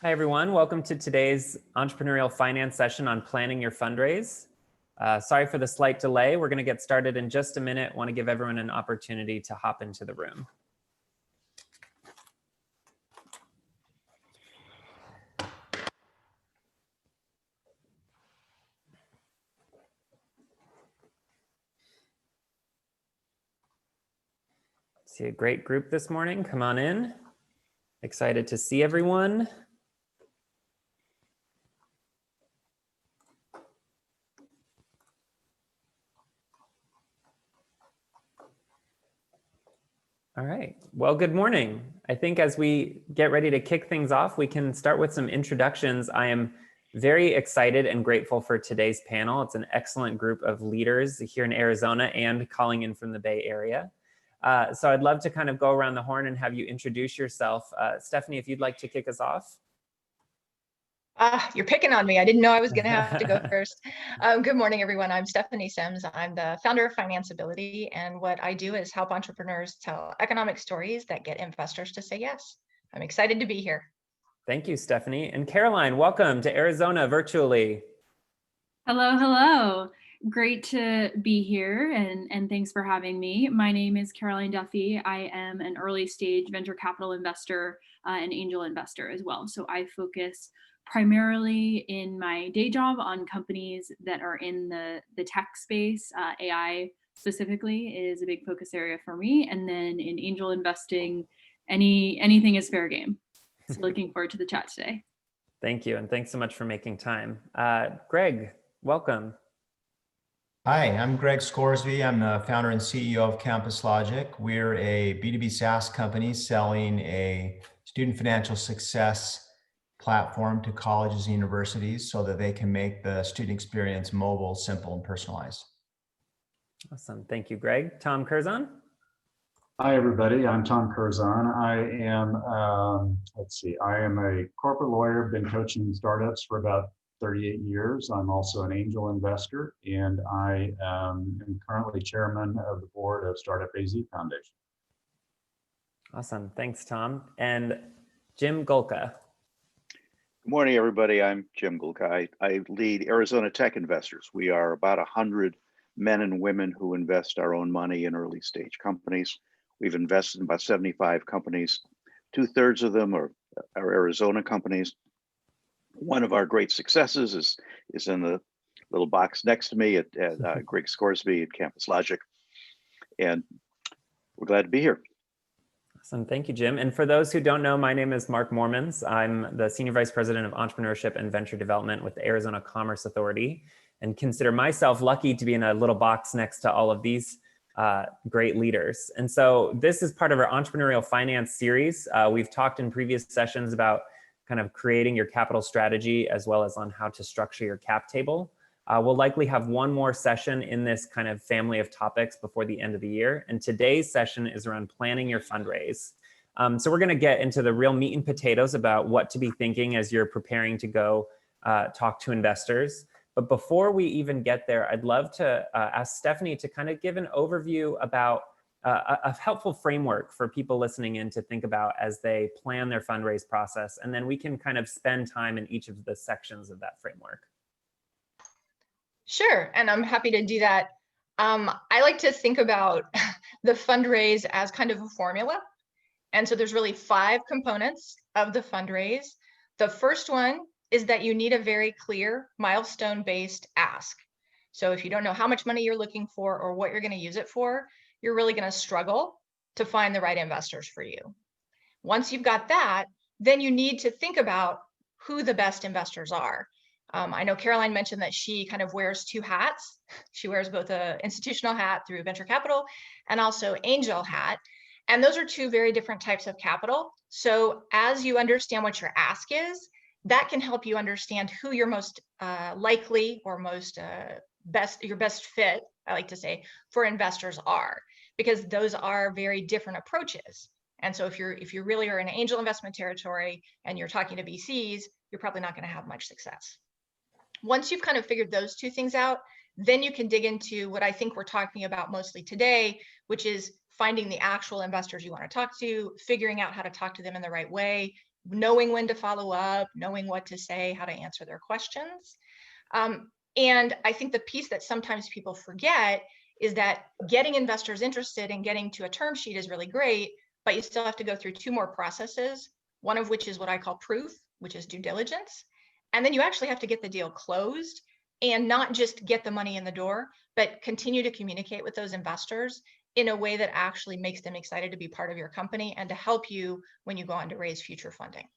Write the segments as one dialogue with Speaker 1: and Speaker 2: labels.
Speaker 1: Hi, everyone. Welcome to today's Entrepreneurial Finance session on planning your fundraise. Sorry for the slight delay. We're going to get started in just a minute. I want to give everyone an opportunity to hop into the room. See a great group this morning. Come on in. Excited to see everyone. All right. Well, good morning. I think as we get ready to kick things off, we can start with some introductions. I am very excited and grateful for today's panel. It's an excellent group of leaders here in Arizona and calling in from the Bay Area. So I'd love to kind of go around the horn and have you introduce yourself. Stephanie, if you'd like to kick us off.
Speaker 2: You're picking on me. I didn't know I was going to have to go first. Good morning, everyone. I'm Stephanie Sims. I'm the founder of Financeability, and what I do is help entrepreneurs tell economic stories that get investors to say yes. I'm excited to be here.
Speaker 1: Thank you, Stephanie. And Caroline, welcome to Arizona virtually.
Speaker 3: Hello, hello. Great to be here, and thanks for having me. My name is Caroline Duffy. I am an early stage venture capital investor and angel investor as well. So I focus primarily in my day job on companies that are in the tech space. AI specifically is a big focus area for me. And then in angel investing, anything is fair game. So looking forward to the chat today.
Speaker 1: Thank you. And thanks so much for making time. Greg, welcome.
Speaker 4: Hi, I'm Greg Scoresby. I'm the founder and CEO of Campus Logic. We're a B2B SaaS company selling a student financial success platform to colleges and universities so that they can make the student experience mobile, simple, and personalized.
Speaker 1: Awesome. Thank you, Greg. Tom Curzon.
Speaker 5: Hi, everybody. I'm Tom Curzon. I am, I am a corporate lawyer, been coaching startups for about 38 years. I'm also an angel investor, and I am currently chairman of the board of Startup AZ Foundation.
Speaker 1: Awesome. Thanks, Tom. And Jim Golka.
Speaker 6: Good morning, everybody. I'm Jim Golka. I lead Arizona Tech Investors. We are about 100 men and women who invest our own money in early stage companies. We've invested in about 75 companies. 2/3 of them are Arizona companies. One of our great successes is in the little box next to me at Greg Scoresby at Campus Logic. And we're glad to be here.
Speaker 1: Awesome. Thank you, Jim. And for those who don't know, my name is Mark Moeremans. I'm the Senior Vice President of Entrepreneurship and Venture Development with the Arizona Commerce Authority, and consider myself lucky to be in a little box next to all of these great leaders. And so this is part of our Entrepreneurial Finance series. We've talked in previous sessions about kind of creating your capital strategy as well as on how to structure your cap table. We'll likely have one more session in this kind of family of topics before the end of the year. And today's session is around planning your fundraise. So we're going to get into the real meat and potatoes about what to be thinking as you're preparing to go talk to investors. But before we even get there, I'd love to ask Stephanie to kind of give an overview about a helpful framework for people listening in to think about as they plan their fundraise process. And then we can kind of spend time in each of the sections of that framework.
Speaker 2: Sure, and I'm happy to do that. I like to think about the fundraise as kind of a formula. And so there's really 5 components of the fundraise. The first one is that you need a very clear milestone-based ask. So if you don't know how much money you're looking for or what you're going to use it for, you're really going to struggle to find the right investors for you. Once you've got that, then you need to think about who the best investors are. I know Caroline mentioned that she kind of wears 2 hats. She wears both an institutional hat through venture capital and also angel hat. And those are 2 very different types of capital. So as you understand what your ask is, that can help you understand who your most likely or most your best fit, I like to say, for investors are, because those are very different approaches. And so if you really are in angel investment territory and you're talking to VCs, you're probably not going to have much success. Once you've kind of figured those 2 things out, then you can dig into what I think we're talking about mostly today, which is finding the actual investors you want to talk to, figuring out how to talk to them in the right way, knowing when to follow up, knowing what to say, how to answer their questions. And I think the piece that sometimes people forget is that getting investors interested and getting to a term sheet is really great, but you still have to go through 2 more processes, one of which is what I call proof, which is due diligence. And then you actually have to get the deal closed and not just get the money in the door, but continue to communicate with those investors in a way that actually makes them excited to be part of your company and to help you when you go on to raise future funding.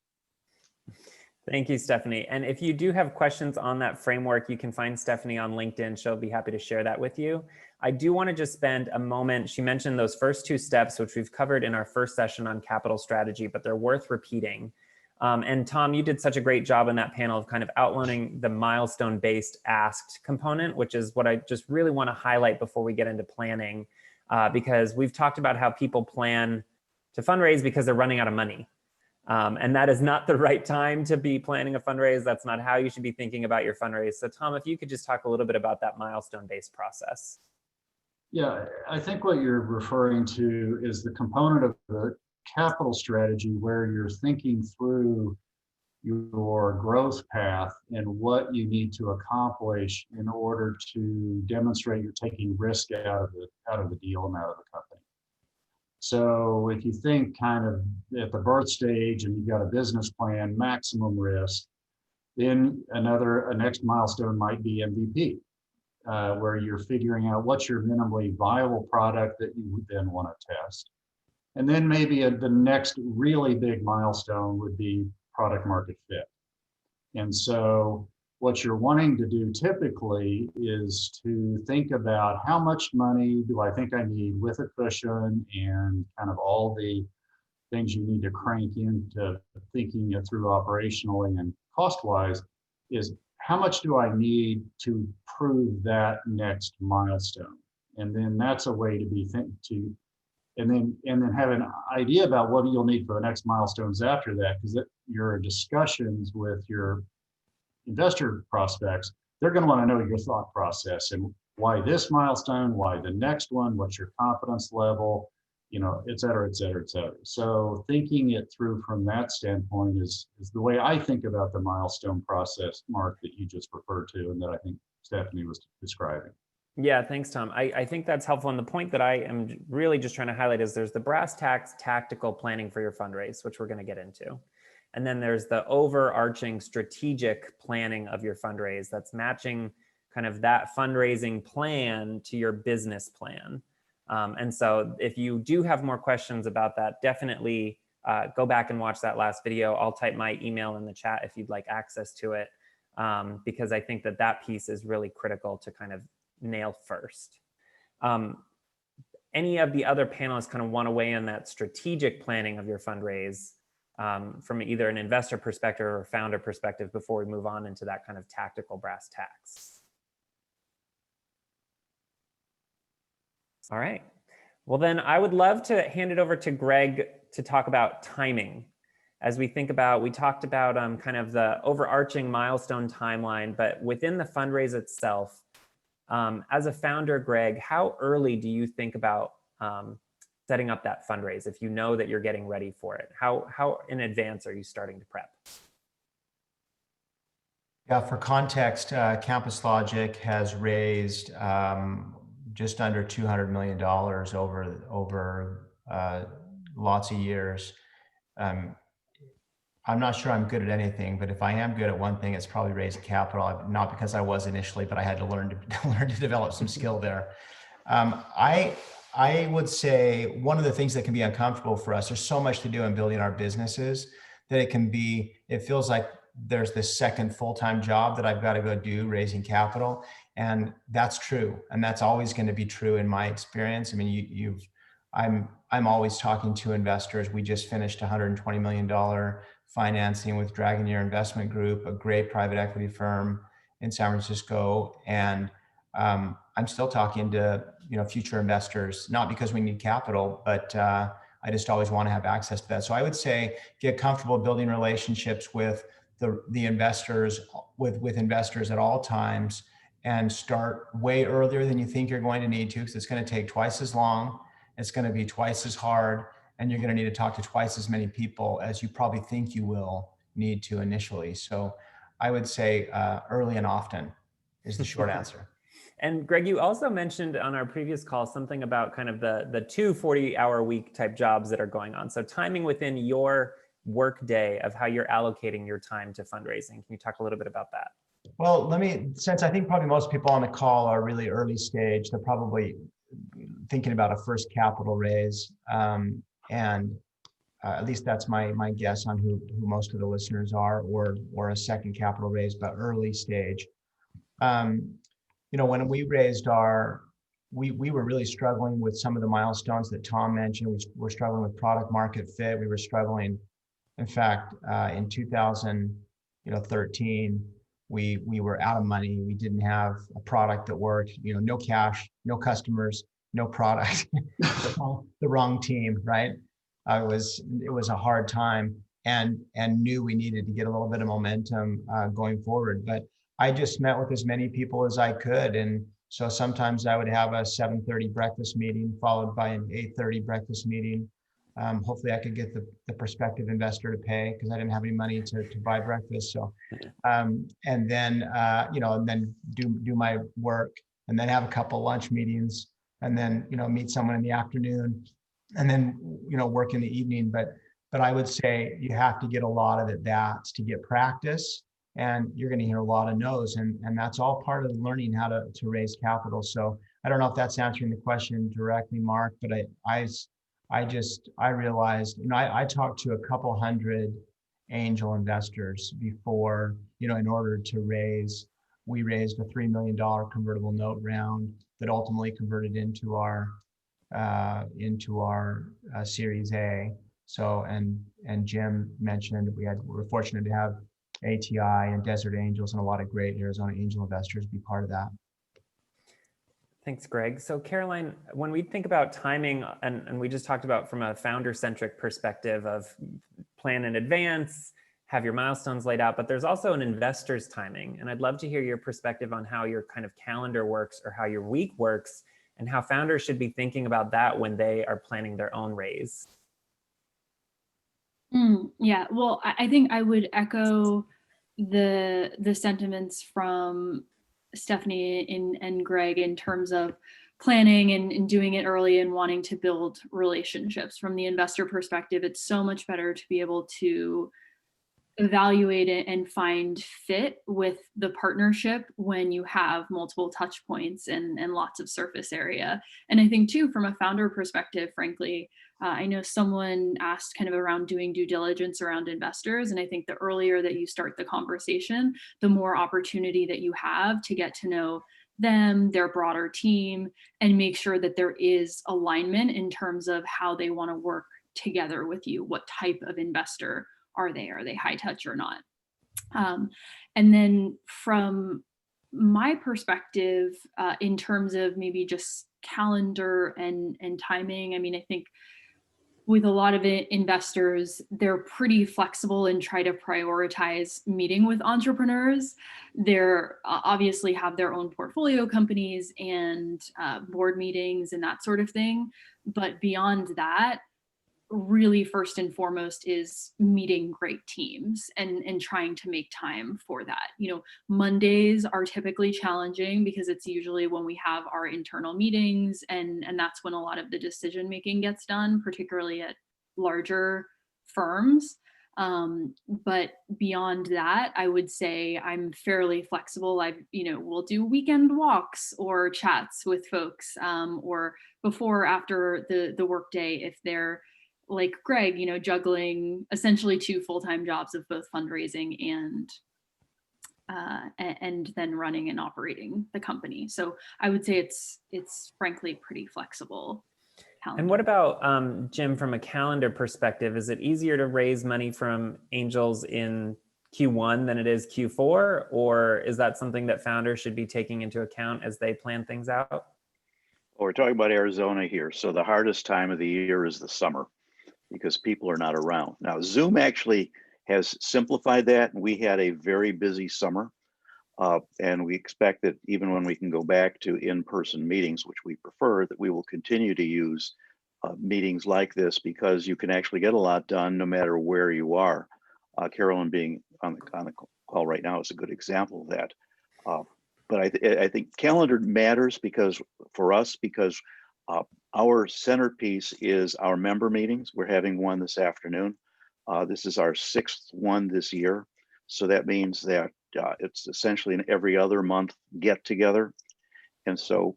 Speaker 1: Thank you, Stephanie. And if you do have questions on that framework, you can find Stephanie on LinkedIn. She'll be happy to share that with you. I do want to just spend a moment. She mentioned those first 2 steps, which we've covered in our first session on capital strategy, but they're worth repeating. And Tom, you did such a great job in that panel of kind of outlining the milestone-based asked component, which is what I just really want to highlight before we get into planning, because we've talked about how people plan to fundraise because they're running out of money. And that is not the right time to be planning a fundraise. That's not how you should be thinking about your fundraise. So Tom, if you could just talk a little bit about that milestone-based process.
Speaker 5: Yeah, I think what you're referring to is the component of the capital strategy where you're thinking through your growth path and what you need to accomplish in order to demonstrate you're taking risk out of the deal and out of the company. So if you think kind of at the birth stage and you've got a business plan, maximum risk, then a next milestone might be MVP, where you're figuring out what's your minimally viable product that you would then want to test. And then maybe the next really big milestone would be product market fit. And so what you're wanting to do typically is to think about how much money do I think I need with a cushion and kind of all the things you need to crank into thinking it through operationally and cost-wise is how much do I need to prove that next milestone? And then that's a way to be and then have an idea about what you'll need for the next milestones after that, because your discussions with your investor prospects, they're going to want to know your thought process and why this milestone, why the next one, what's your confidence level, et cetera, et cetera, et cetera. So thinking it through from that standpoint is the way I think about the milestone process, Mark, that you just referred to and that I think Stephanie was describing.
Speaker 1: Yeah, thanks, Tom. I think that's helpful. And the point that I am really just trying to highlight is there's the brass tacks tactical planning for your fundraise, which we're going to get into. And then there's the overarching strategic planning of your fundraise that's matching kind of that fundraising plan to your business plan. And so if you do have more questions about that, definitely go back and watch that last video. I'll type my email in the chat if you'd like access to it, because I think that piece is really critical to kind of nail first. Any of the other panelists kind of want to weigh in that strategic planning of your fundraise from either an investor perspective or founder perspective before we move on into that kind of tactical brass tacks? All right. Well, then I would love to hand it over to Greg to talk about timing. As we talked about kind of the overarching milestone timeline, but within the fundraise itself, as a founder, Greg, how early do you think about setting up that fundraise if you know that you're getting ready for it? How in advance are you starting to prep?
Speaker 4: Yeah, for context, Campus Logic has raised just under $200 million over lots of years. I'm not sure I'm good at anything, but if I am good at one thing, it's probably raising capital. Not because I was initially, but I had to learn to develop some skill there. I would say one of the things that can be uncomfortable for us, there's so much to do in building our businesses that it feels like there's this second full-time job that I've got to go do, raising capital. And that's true. And that's always going to be true in my experience. I mean, I'm always talking to investors. We just finished $120 million financing with Dragoneer Investment Group, a great private equity firm in San Francisco. And I'm still talking to future investors, not because we need capital, but I just always want to have access to that. So I would say get comfortable building relationships with the investors, with investors at all times, and start way earlier than you think you're going to need to, because it's going to take twice as long. It's going to be twice as hard. and you're going to need to talk to twice as many people as you probably think you will need to initially. So I would say early and often is the short answer.
Speaker 1: And Greg, you also mentioned on our previous call something about kind of the 2 40-hour-week type jobs that are going on. So timing within your work day of how you're allocating your time to fundraising. Can you talk a little bit about that?
Speaker 4: Well, since I think probably most people on the call are really early stage, they're probably thinking about a first capital raise. And at least that's my guess on who most of the listeners are, or a second capital raise, but early stage. When we raised we were really struggling with some of the milestones that Tom mentioned. We were struggling with product market fit. We were struggling, in fact, in 2013, we were out of money. We didn't have a product that worked, no cash, no customers, no product, the wrong team, right? It was a hard time, and knew we needed to get a little bit of momentum going forward. But I just met with as many people as I could. And so sometimes I would have a 7:30 breakfast meeting followed by an 8:30 breakfast meeting. Hopefully I could get the prospective investor to pay, because I didn't have any money to buy breakfast. So, and then, and then do my work, and then have a couple lunch meetings, and then, meet someone in the afternoon, and then, work in the evening. But I would say you have to get a lot of at-bats to get practice, and you're going to hear a lot of no's, and that's all part of learning how to raise capital. So I don't know if that's answering the question directly, Mark, but I realized, I talked to a couple hundred angel investors before, in order to we raised a $3 million convertible note round that ultimately converted into our Series A. So, and Jim mentioned we're fortunate to have ATI and Desert Angels and a lot of great Arizona angel investors be part of that.
Speaker 1: Thanks, Greg. So Caroline, when we think about timing, and we just talked about from a founder-centric perspective of plan in advance, have your milestones laid out, but there's also an investor's timing. And I'd love to hear your perspective on how your kind of calendar works, or how your week works, and how founders should be thinking about that when they are planning their own raise.
Speaker 3: Yeah, well, I think I would echo the sentiments from Stephanie and Greg in terms of planning and doing it early and wanting to build relationships. From the investor perspective, it's so much better to be able to evaluate it and find fit with the partnership when you have multiple touch points and lots of surface area. And I think too, from a founder perspective, frankly, I know someone asked kind of around doing due diligence around investors. And I think the earlier that you start the conversation, the more opportunity that you have to get to know them, their broader team, and make sure that there is alignment in terms of how they want to work together with you. What type of investor are they? Are they high touch or not? And then from my perspective, in terms of maybe just calendar and timing, I mean, I think with a lot of investors, they're pretty flexible and try to prioritize meeting with entrepreneurs. They're obviously have their own portfolio companies and board meetings and that sort of thing. But beyond that, really first and foremost is meeting great teams and trying to make time for that. Mondays are typically challenging because it's usually when we have our internal meetings, and that's when a lot of the decision making gets done, particularly at larger firms. But beyond that, I would say I'm fairly flexible. We'll do weekend walks or chats with folks, or before or after the workday if they're like Greg, juggling essentially 2 full-time jobs of both fundraising and then running and operating the company. So I would say it's frankly pretty flexible calendar.
Speaker 1: And what about Jim, from a calendar perspective? Is it easier to raise money from angels in Q1 than it is Q4, or is that something that founders should be taking into account as they plan things out?
Speaker 6: Well, we're talking about Arizona here, so the hardest time of the year is the summer, because people are not around. Now, Zoom actually has simplified that, and we had a very busy summer. And we expect that even when we can go back to in-person meetings, which we prefer, that we will continue to use meetings like this, because you can actually get a lot done no matter where you are. Carolyn being on the call right now is a good example of that. But I think calendar matters for us because our centerpiece is our member meetings. We're having one this afternoon. This is our 6th one this year. So that means that it's essentially an every other month get together. And so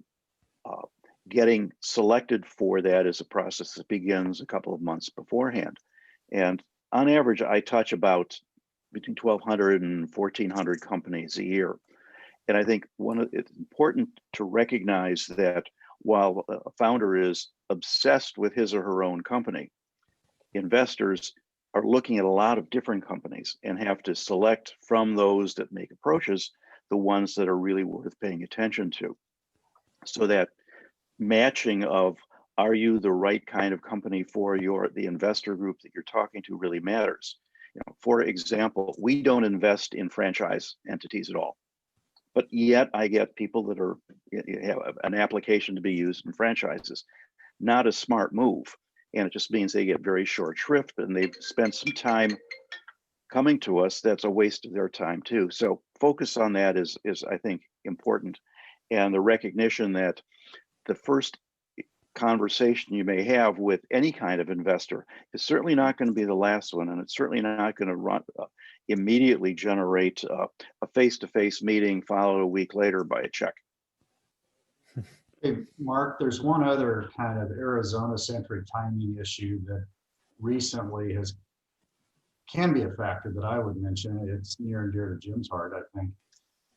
Speaker 6: getting selected for that is a process that begins a couple of months beforehand. And on average, I touch about between 1,200 and 1,400 companies a year. And I think it's important to recognize that while a founder is obsessed with his or her own company, investors are looking at a lot of different companies and have to select from those that make approaches the ones that are really worth paying attention to. So that matching of, are you the right kind of company for the investor group that you're talking to, really matters. For example, we don't invest in franchise entities at all, but yet I get people that have an application to be used in franchises. Not a smart move, and it just means they get very short shrift, and they've spent some time coming to us. That's a waste of their time too. So focus on that is I think important, and the recognition that the first conversation you may have with any kind of investor is certainly not going to be the last one, and it's certainly not going to immediately generate a face-to-face meeting followed a week later by a check.
Speaker 5: Hey, Mark, there's one other kind of Arizona-centric timing issue that recently can be a factor that I would mention. It's near and dear to Jim's heart, I think,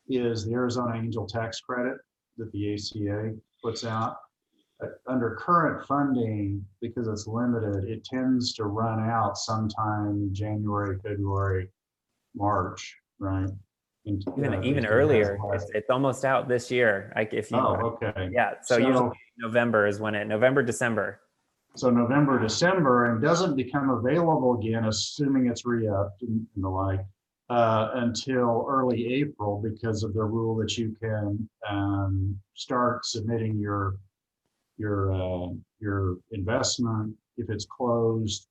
Speaker 5: is the Arizona Angel Tax Credit that the ACA puts out. Under current funding, because it's limited, it tends to run out sometime January, February, March, right?
Speaker 1: Even earlier. It's almost out this year.
Speaker 5: Okay.
Speaker 1: Yeah. So usually November is when November, December.
Speaker 5: So November, December, and doesn't become available again, assuming it's re-upped and the like, until early April, because of the rule that you can start submitting your investment if it's closed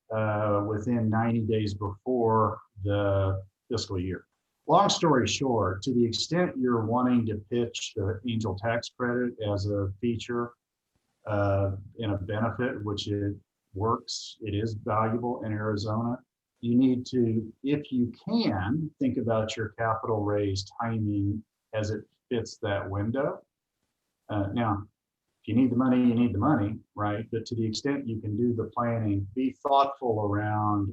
Speaker 5: within 90 days before the fiscal year. Long story short, to the extent you're wanting to pitch the Angel Tax Credit as a feature and a benefit, which it works, it is valuable in Arizona, you need to, if you can, think about your capital raise timing as it fits that window. Now, if you need the money, you need the money, right? But to the extent you can do the planning, be thoughtful around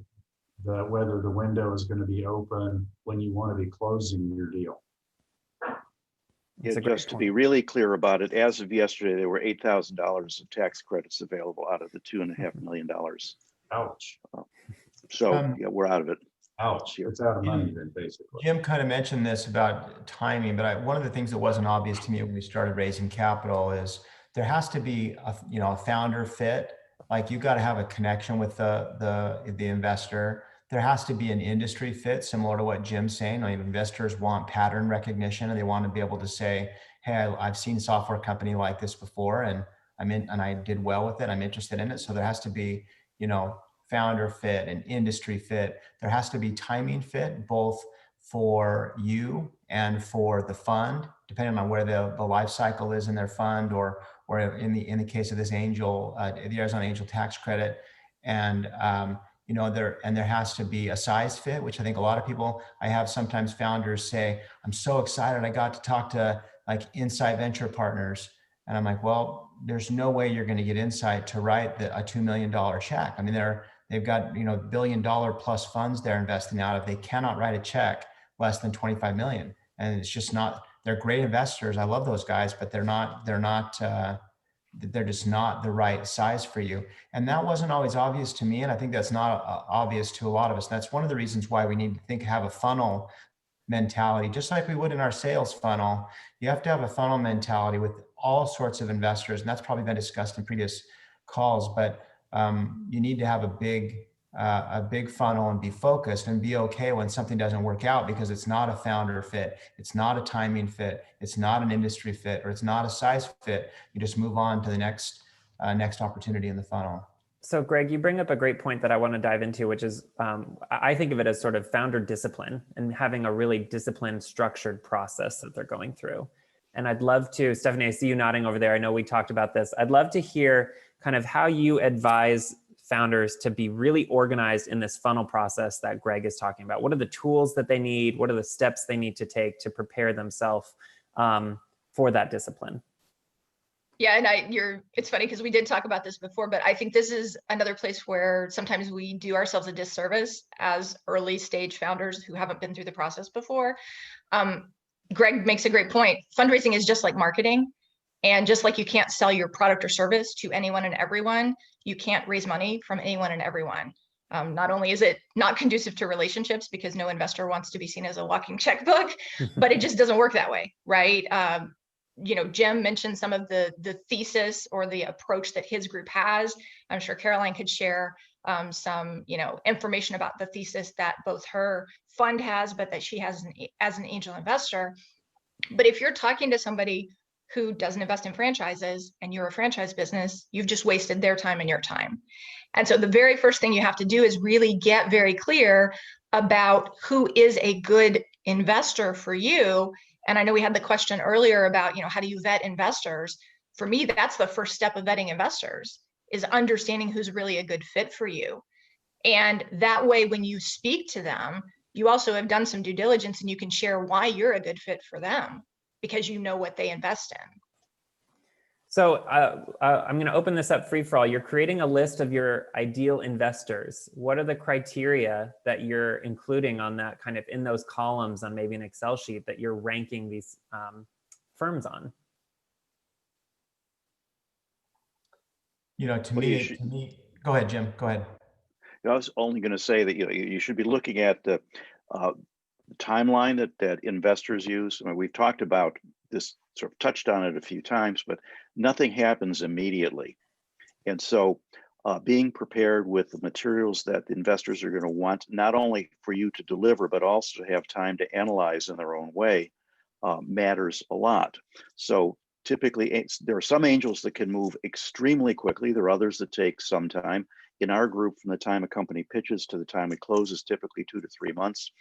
Speaker 5: whether the window is going to be open when you want to be closing your deal.
Speaker 6: Yeah, just to be really clear about it, as of yesterday, there were $8,000 of tax credits available out of the $2.5 million.
Speaker 5: Ouch.
Speaker 6: So yeah, we're out of it.
Speaker 5: Ouch. It's out of money then, basically.
Speaker 4: Jim kind of mentioned this about timing, but one of the things that wasn't obvious to me when we started raising capital is there has to be a founder fit. Like, you've got to have a connection with the investor. There has to be an industry fit, similar to what Jim's saying. Like, investors want pattern recognition, and they want to be able to say, hey, I've seen a software company like this before, and I did well with it. I'm interested in it. So there has to be, founder fit and industry fit. There has to be timing fit, both for you and for the fund, depending on where the life cycle is in their fund, or in the case of this the Arizona Angel Tax Credit. And there has to be a size fit, which I think a lot of people, I have sometimes founders say, I'm so excited I got to talk to like Insight Venture Partners. And I'm like, well, there's no way you're going to get Insight to write a $2 million check. I mean, they've got, $1 billion plus funds they're investing out of. They cannot write a check less than 25 million. And it's just not, they're great investors. I love those guys, but they're just not the right size for you. And that wasn't always obvious to me. And I think that's not obvious to a lot of us. That's one of the reasons why we need to have a funnel mentality, just like we would in our sales funnel. You have to have a funnel mentality with all sorts of investors. And that's probably been discussed in previous calls, but you need to have a big funnel and be focused and be okay when something doesn't work out, because it's not a founder fit, it's not a timing fit, it's not an industry fit, or it's not a size fit. You just move on to the next opportunity in the funnel.
Speaker 1: So Greg, you bring up a great point that I want to dive into, which is I think of it as sort of founder discipline and having a really disciplined, structured process that they're going through. And I'd love to, Stephanie, I see you nodding over there. I know we talked about this. I'd love to hear kind of how you advise founders to be really organized in this funnel process that Greg is talking about. What are the tools that they need? What are the steps they need to take to prepare themselves for that discipline?
Speaker 2: Yeah, and it's funny because we did talk about this before, but I think this is another place where sometimes we do ourselves a disservice as early stage founders who haven't been through the process before. Greg makes a great point. Fundraising is just like marketing. And just like you can't sell your product or service to anyone and everyone, you can't raise money from anyone and everyone. Not only is it not conducive to relationships because no investor wants to be seen as a walking checkbook, but it just doesn't work that way, right? Jim mentioned some of the thesis or the approach that his group has. I'm sure Caroline could share some information about the thesis that both her fund has, but that she has as an angel investor. But if you're talking to somebody who doesn't invest in franchises and you're a franchise business, you've just wasted their time and your time. And so the very first thing you have to do is really get very clear about who is a good investor for you. And I know we had the question earlier about, how do you vet investors? For me, that's the first step of vetting investors, is understanding who's really a good fit for you. And that way, when you speak to them, you also have done some due diligence and you can share why you're a good fit for them because you know what they invest in.
Speaker 1: So I'm going to open this up free for all. You're creating a list of your ideal investors. What are the criteria that you're including on that kind of in those columns on maybe an Excel sheet that you're ranking these firms on?
Speaker 4: To me, go ahead, Jim, go ahead.
Speaker 6: I was only going to say that you should be looking at the timeline that investors use. I mean, we've talked about this, sort of touched on it a few times, but nothing happens immediately. And so being prepared with the materials that the investors are going to want, not only for you to deliver, but also to have time to analyze in their own way, matters a lot. So typically, there are some angels that can move extremely quickly. There are others that take some time. In our group, from the time a company pitches to the time it closes, typically 2 to 3 months.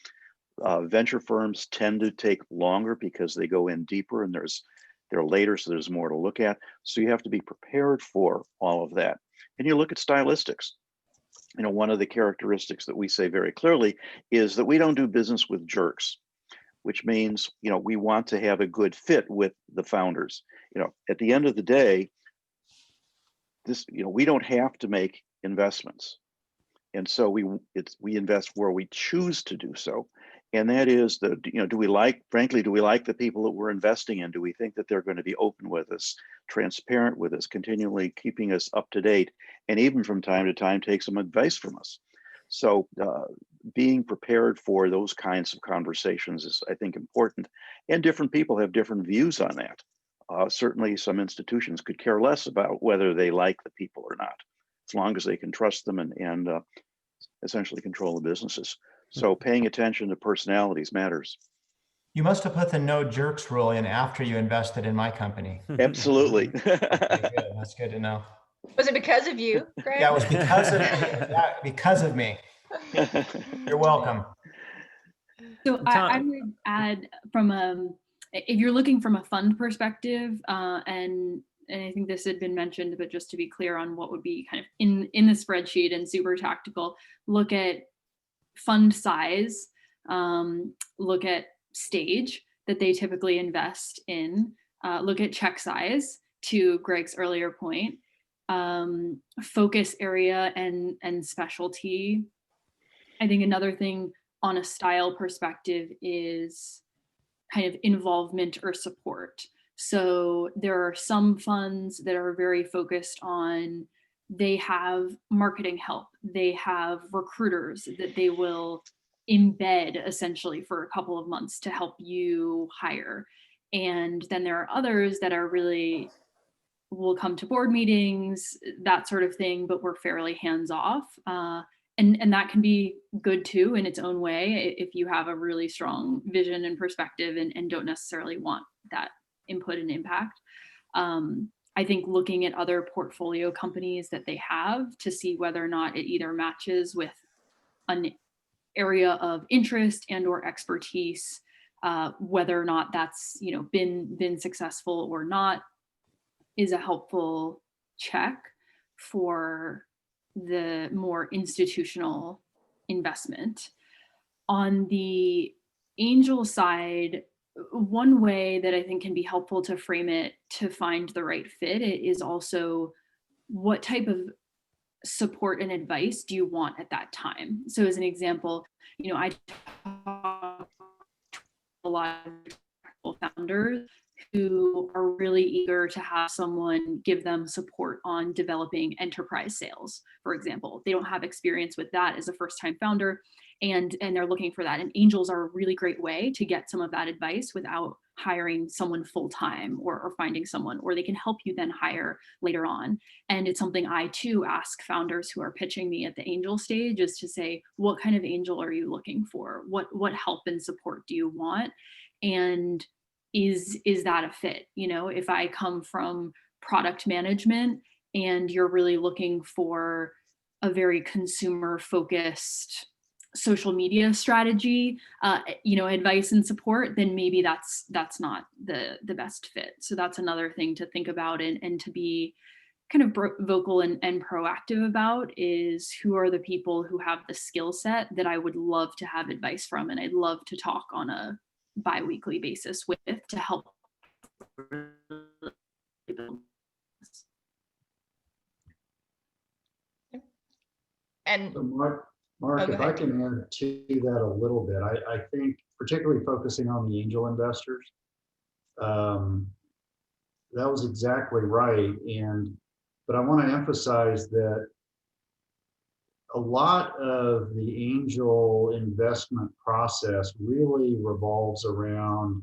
Speaker 6: Venture firms tend to take longer because they go in deeper and they're later, so there's more to look at. So you have to be prepared for all of that. And you look at stylistics. One of the characteristics that we say very clearly is that we don't do business with jerks, which means, we want to have a good fit with the founders. At the end of the day, we don't have to make investments. And so we invest where we choose to do so. And that is do we like the people that we're investing in? Do we think that they're going to be open with us, transparent with us, continually keeping us up to date, and even from time to time take some advice from us? So being prepared for those kinds of conversations is, I think, important. And different people have different views on that. Certainly some institutions could care less about whether they like the people or not, as long as they can trust them and essentially control the businesses. So paying attention to personalities matters.
Speaker 4: You must have put the no jerks rule in after you invested in my company.
Speaker 6: Absolutely.
Speaker 4: Okay, good. That's good to know.
Speaker 2: Was it because of you, Greg?
Speaker 4: Yeah, it was because of me. Yeah, because of me. You're welcome.
Speaker 3: So I would add if you're looking from a fund perspective, and I think this had been mentioned, but just to be clear on what would be kind of in the spreadsheet and super tactical, look at fund size, look at stage that they typically invest in, look at check size, to Greg's earlier point, focus area and specialty. I think another thing on a style perspective is kind of involvement or support. So there are some funds that are very focused on, they have marketing help, they have recruiters that they will embed essentially for a couple of months to help you hire. And then there are others that are really, will come to board meetings, that sort of thing, but we're fairly hands off. And that can be good too in its own way if you have a really strong vision and perspective and don't necessarily want that input and impact. I I think looking at other portfolio companies that they have to see whether or not it either matches with an area of interest and or expertise, whether or not that's, you know, been successful or not, is a helpful check for the more institutional investment. On the angel side, one way that I think can be helpful to frame it to find the right fit is also what type of support and advice do you want at that time? So as an example, you know, I talk to a lot of founders who are really eager to have someone give them support on developing enterprise sales, for example. They don't have experience with that as a first-time founder, and they're looking for that. And angels are a really great way to get some of that advice without hiring someone full-time or finding someone, or they can help you then hire later on. And it's something I too ask founders who are pitching me at the angel stage, is to say, what kind of angel are you looking for? What help and support do you want? And is that a fit? You know, if I come from product management and you're really looking for a very consumer focused social media strategy, you know, advice and support, then maybe that's not the best fit. So that's another thing to think about and to be kind of vocal and proactive about, is who are the people who have the skill set that I would love to have advice from, and I'd love to talk on a bi-weekly basis with, to help.
Speaker 2: And
Speaker 5: So Mark,
Speaker 2: go
Speaker 5: if I
Speaker 2: ahead.
Speaker 5: can add to that a little bit, I think particularly focusing on the angel investors, that was exactly right. But I want to emphasize that a lot of the angel investment process really revolves around,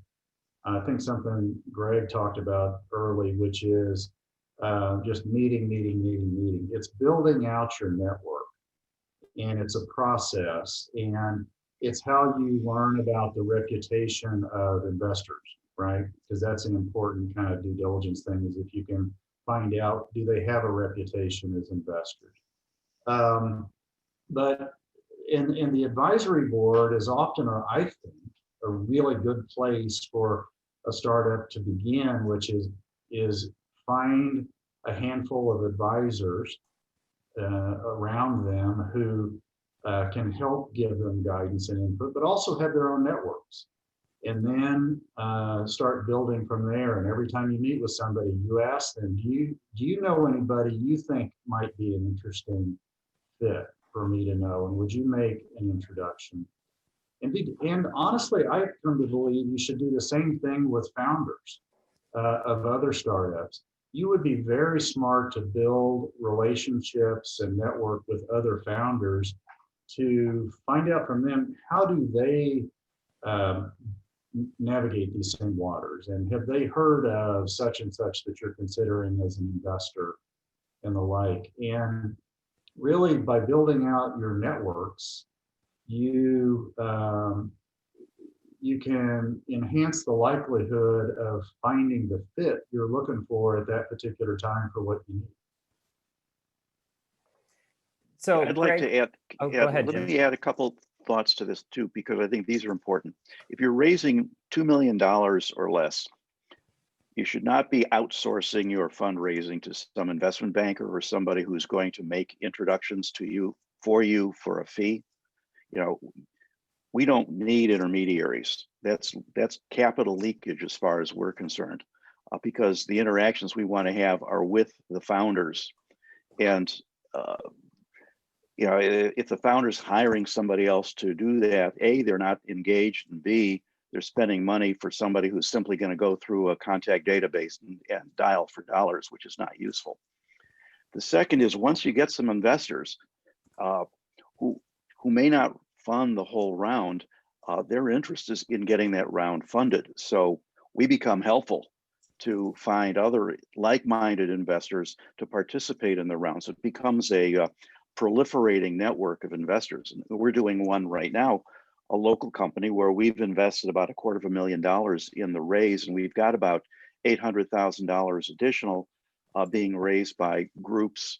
Speaker 5: I think, something Greg talked about early, which is just meeting. It's building out your network, and it's a process, and it's how you learn about the reputation of investors, right? Because that's an important kind of due diligence thing, is if you can find out, do they have a reputation as investors? But in the advisory board is often, I think, a really good place for a startup to begin, which is find a handful of advisors around them who can help give them guidance and input, but also have their own networks. And then start building from there. And every time you meet with somebody, you ask them, do you know anybody you think might be an interesting fit for me to know? And would you make an introduction? And honestly, I've come to believe you should do the same thing with founders of other startups. You would be very smart to build relationships and network with other founders to find out from them, how do they navigate these same waters? And have they heard of such and such that you're considering as an investor and the like? And really, by building out your networks, you can enhance the likelihood of finding the fit you're looking for at that particular time for what you need.
Speaker 1: So
Speaker 6: I'd like to add,
Speaker 1: go ahead,
Speaker 6: let
Speaker 1: Jim.
Speaker 6: me add a couple thoughts to this too, because I think these are important. If you're raising $2 million or less, you should not be outsourcing your fundraising to some investment banker or somebody who's going to make introductions to you for a fee. You know, we don't need intermediaries. That's capital leakage as far as we're concerned, because the interactions we want to have are with the founders. And you know, if the founder's hiring somebody else to do that, A, they're not engaged, and B, they're spending money for somebody who's simply going to go through a contact database and dial for dollars, which is not useful. The second is, once you get some investors who may not fund the whole round, their interest is in getting that round funded. So we become helpful to find other like-minded investors to participate in the round. So it becomes a proliferating network of investors. And we're doing one right now, a local company where we've invested about $250,000 in the raise, and we've got about $800,000 additional being raised by groups,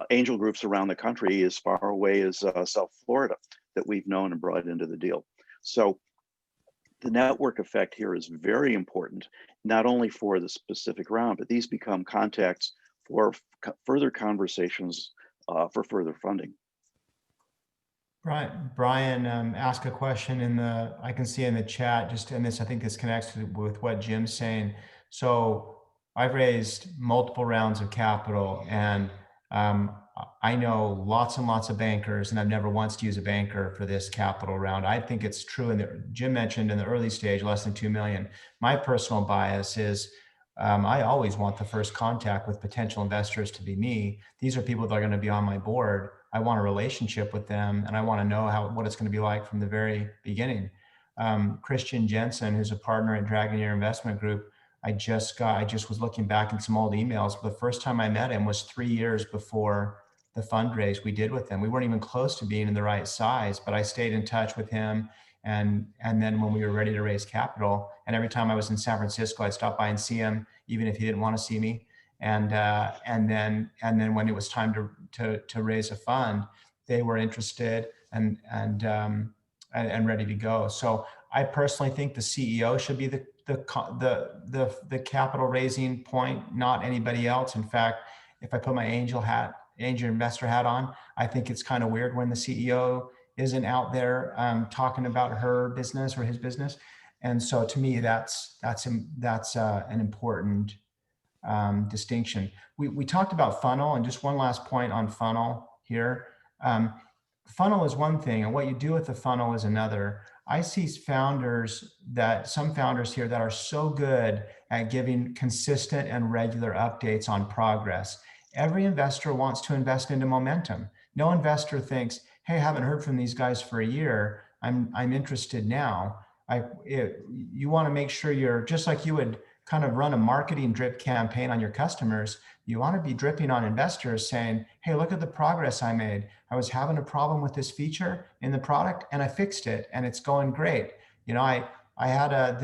Speaker 6: angel groups around the country as far away as South Florida that we've known and brought into the deal. So the network effect here is very important, not only for the specific round, but these become contacts for further conversations for further funding.
Speaker 4: Brian asked a question I can see in the chat, just in this, I think this connects with what Jim's saying. So I've raised multiple rounds of capital, and I know lots and lots of bankers, and I've never once used a banker for this capital round. I think it's true. And Jim mentioned in the early stage, less than 2 million. My personal bias is I always want the first contact with potential investors to be me. These are people that are going to be on my board. I want a relationship with them, and I want to know what it's going to be like from the very beginning. Christian Jensen, who's a partner at Dragoneer Investment Group, I just was looking back in some old emails. The first time I met him was 3 years before the fundraise we did with him. We weren't even close to being in the right size, but I stayed in touch with him. And then when we were ready to raise capital, and every time I was in San Francisco, I'd stop by and see him, even if he didn't want to see me. And then when it was time to raise a fund, they were interested and ready to go. So I personally think the CEO should be the capital raising point, not anybody else. In fact, if I put my angel investor hat on, I think it's kind of weird when the CEO isn't out there talking about her business or his business. And so to me, that's an important distinction. We talked about funnel, and just one last point on funnel here. Funnel is one thing, and what you do with the funnel is another. I see some founders here that are so good at giving consistent and regular updates on progress. Every investor wants to invest into momentum. No investor thinks, hey, I haven't heard from these guys for a year. I'm interested now. You want to make sure you're, just like you would kind of run a marketing drip campaign on your customers, you want to be dripping on investors saying, hey, look at the progress I made. I was having a problem with this feature in the product and I fixed it and it's going great. You know, I had a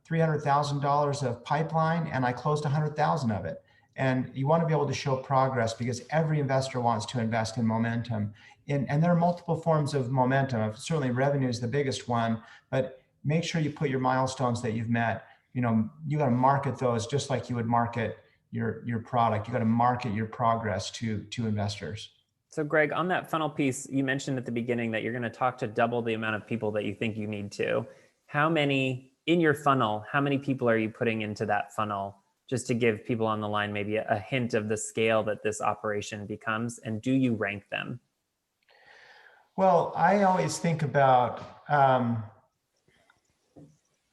Speaker 4: $300,000 of pipeline and I closed 100,000 of it. And you want to be able to show progress because every investor wants to invest in momentum. And there are multiple forms of momentum. Certainly revenue is the biggest one, but make sure you put your milestones that you've met. You know, you got to market those just like you would market your product. You got to market your progress to investors.
Speaker 1: So Greg, on that funnel piece, you mentioned at the beginning that you're going to talk to double the amount of people that you think you need to. How many in your funnel, how many people are you putting into that funnel? Just to give people on the line maybe a hint of the scale that this operation becomes, and do you rank them?
Speaker 4: Well, I always think about,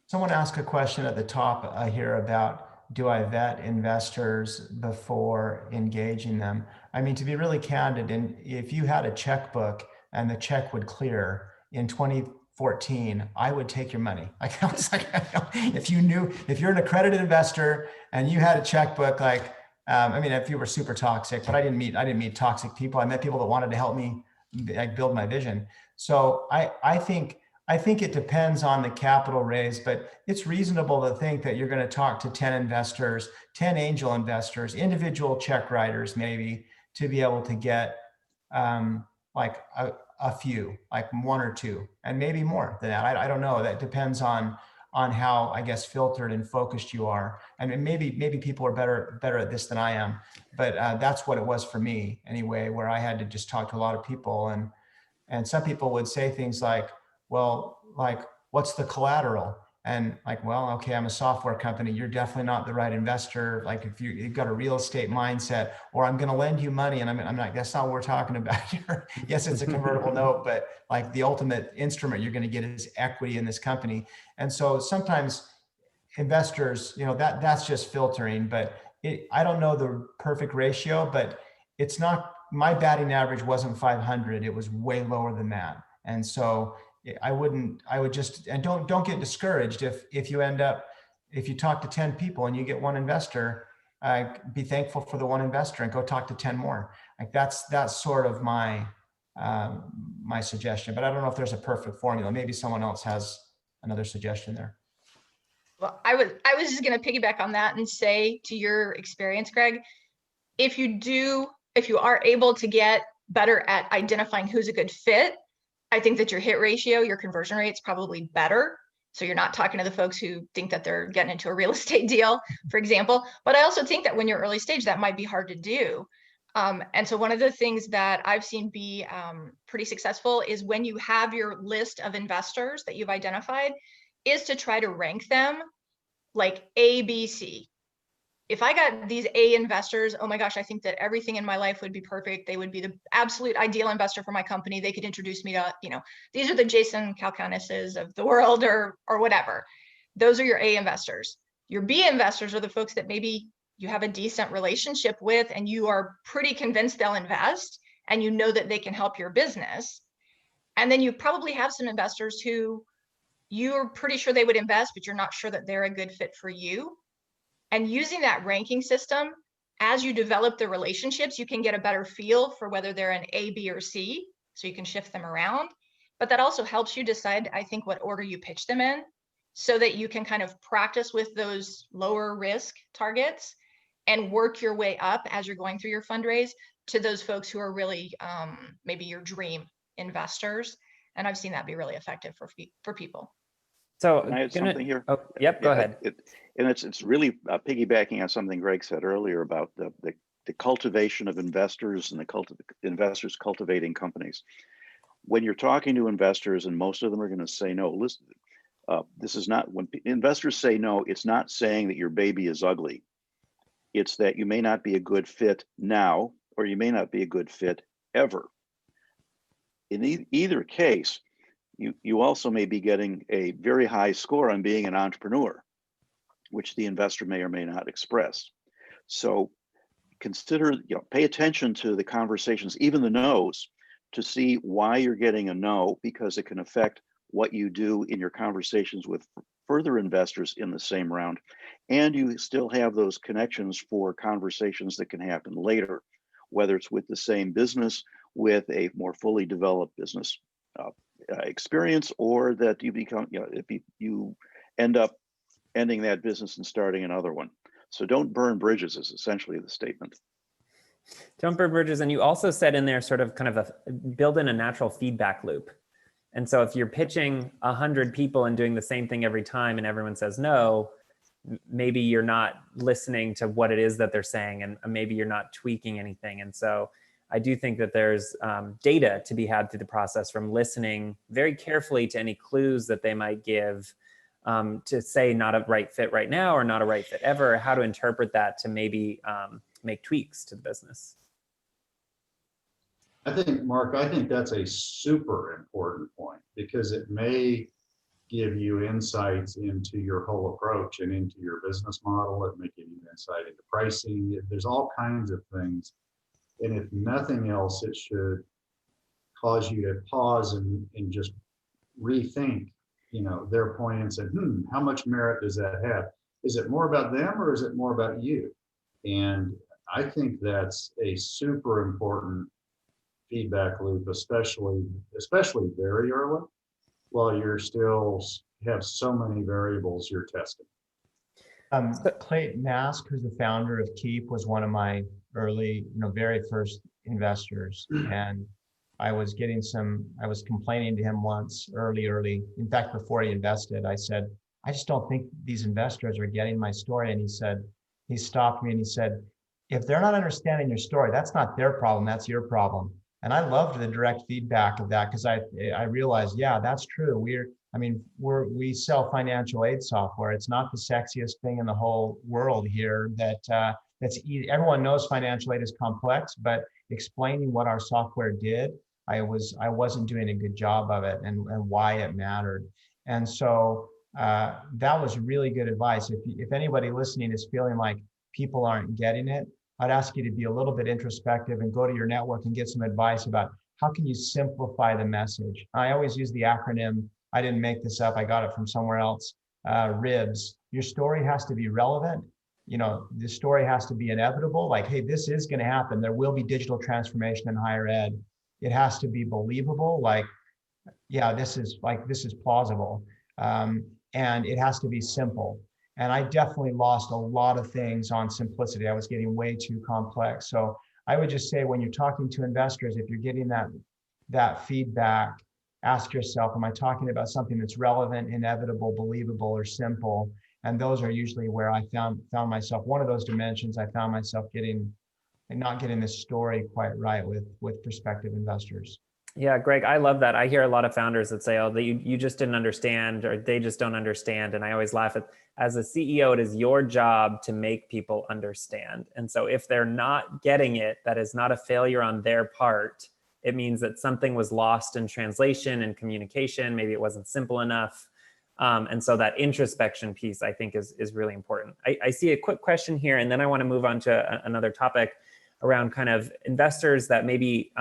Speaker 4: someone asked a question at the top here about, do I vet investors before engaging them? I mean, to be really candid, and if you had a checkbook and the check would clear in 2014, I would take your money. Like, I was like, if you're an accredited investor and you had a checkbook, like, I mean, if you were super toxic, but I didn't meet toxic people. I met people that wanted to help me build my vision. So I think it depends on the capital raise, but it's reasonable to think that you're going to talk to 10 investors, 10 angel investors, individual check writers, maybe, to be able to get like a few, like one or two, and maybe more than that. I don't know. That depends on how, I guess, filtered and focused you are. And maybe people are better at this than I am, but that's what it was for me anyway, where I had to just talk to a lot of people. And some people would say things like, well, like, what's the collateral? And like, well, okay, I'm a software company. You're definitely not the right investor. Like, if you've got a real estate mindset, or I'm going to lend you money. And I'm like, that's not what we're talking about here. Yes, it's a convertible note, but like the ultimate instrument you're going to get is equity in this company. And so sometimes investors, you know, that's just filtering, but I don't know the perfect ratio, but it's not, my batting average wasn't 500. It was way lower than that. And so I would just, and don't get discouraged if you talk to 10 people and you get one investor, be thankful for the one investor and go talk to 10 more. Like that's sort of my suggestion, but I don't know if there's a perfect formula. Maybe someone else has another suggestion there.
Speaker 2: Well, I was just going to piggyback on that and say, to your experience, Greg, if you are able to get better at identifying who's a good fit, I think that your hit ratio, your conversion rate is probably better. So you're not talking to the folks who think that they're getting into a real estate deal, for example. But I also think that when you're early stage, that might be hard to do. And so one of the things that I've seen be pretty successful is when you have your list of investors that you've identified, is to try to rank them like A, B, C. If I got these A investors, oh my gosh, I think that everything in my life would be perfect. They would be the absolute ideal investor for my company. They could introduce me to, these are the Jason Calcanis's of the world or whatever. Those are your A investors. Your B investors are the folks that maybe you have a decent relationship with and you are pretty convinced they'll invest and you know that they can help your business. And then you probably have some investors who you're pretty sure they would invest, but you're not sure that they're a good fit for you. And using that ranking system, as you develop the relationships, you can get a better feel for whether they're an A, B, or C, so you can shift them around. But that also helps you decide, I think, what order you pitch them in, so that you can kind of practice with those lower risk targets and work your way up as you're going through your fundraise to those folks who are really maybe your dream investors. And I've seen that be really effective for people.
Speaker 1: So
Speaker 6: Can I add something here?
Speaker 1: Oh, yep, go ahead.
Speaker 6: It's really piggybacking on something Greg said earlier about the cultivation of investors and investors cultivating companies. When you're talking to investors, and most of them are going to say no, listen, this is not, when investors say no, it's not saying that your baby is ugly. It's that you may not be a good fit now, or you may not be a good fit ever. In either case, you also may be getting a very high score on being an entrepreneur, which the investor may or may not express. So consider, pay attention to the conversations, even the no's, to see why you're getting a no, because it can affect what you do in your conversations with further investors in the same round. And you still have those connections for conversations that can happen later, whether it's with the same business, with a more fully developed business experience, or that you become, if you end up ending that business and starting another one. So don't burn bridges is essentially the statement.
Speaker 1: Don't burn bridges. And you also said in there sort of kind of build in a natural feedback loop. And so if you're pitching 100 people and doing the same thing every time and everyone says no, maybe you're not listening to what it is that they're saying, and maybe you're not tweaking anything. And so I do think that there's data to be had through the process from listening very carefully to any clues that they might give to say not a right fit right now or not a right fit ever, how to interpret that to maybe make tweaks to the business.
Speaker 5: I think, Mark, I think that's a super important point, because it may give you insights into your whole approach and into your business model. It may give you insight into pricing. There's all kinds of things. And if nothing else, it should cause you to pause and just rethink, their point and say, how much merit does that have? Is it more about them or is it more about you? And I think that's a super important feedback loop, especially very early, while you're still have so many variables you're testing.
Speaker 4: Clayton Mask, who's the founder of Keep, was one of my early, very first investors. And I was complaining to him once early. In fact, before he invested, I said, I just don't think these investors are getting my story. And he stopped me and he said, if they're not understanding your story, that's not their problem, that's your problem. And I loved the direct feedback of that, because I realized, yeah, that's true. We sell financial aid software. It's not the sexiest thing in the whole world here. That's easy. Everyone knows financial aid is complex, but explaining what our software did, I wasn't doing a good job of it and why it mattered. And so that was really good advice. If anybody listening is feeling like people aren't getting it, I'd ask you to be a little bit introspective and go to your network and get some advice about how can you simplify the message. I always use the acronym. I didn't make this up. I got it from somewhere else. RIBS. Your story has to be relevant. The story has to be inevitable. Like, hey, this is going to happen. There will be digital transformation in higher ed. It has to be believable. Like, yeah, this is plausible. And it has to be simple. And I definitely lost a lot of things on simplicity. I was getting way too complex. So I would just say when you're talking to investors, if you're getting that feedback, ask yourself, am I talking about something that's relevant, inevitable, believable, or simple? And those are usually where I found myself, one of those dimensions I found myself not getting this story quite right with prospective investors.
Speaker 1: Yeah, Greg, I love that. I hear a lot of founders that say, oh, you just didn't understand, or they just don't understand. And I always laugh at, as a CEO, it is your job to make people understand. And so if they're not getting it, that is not a failure on their part. It means that something was lost in translation and communication. Maybe it wasn't simple enough. And so that introspection piece, I think, is really important. I see a quick question here, and then I want to move on to another topic around kind of investors that maybe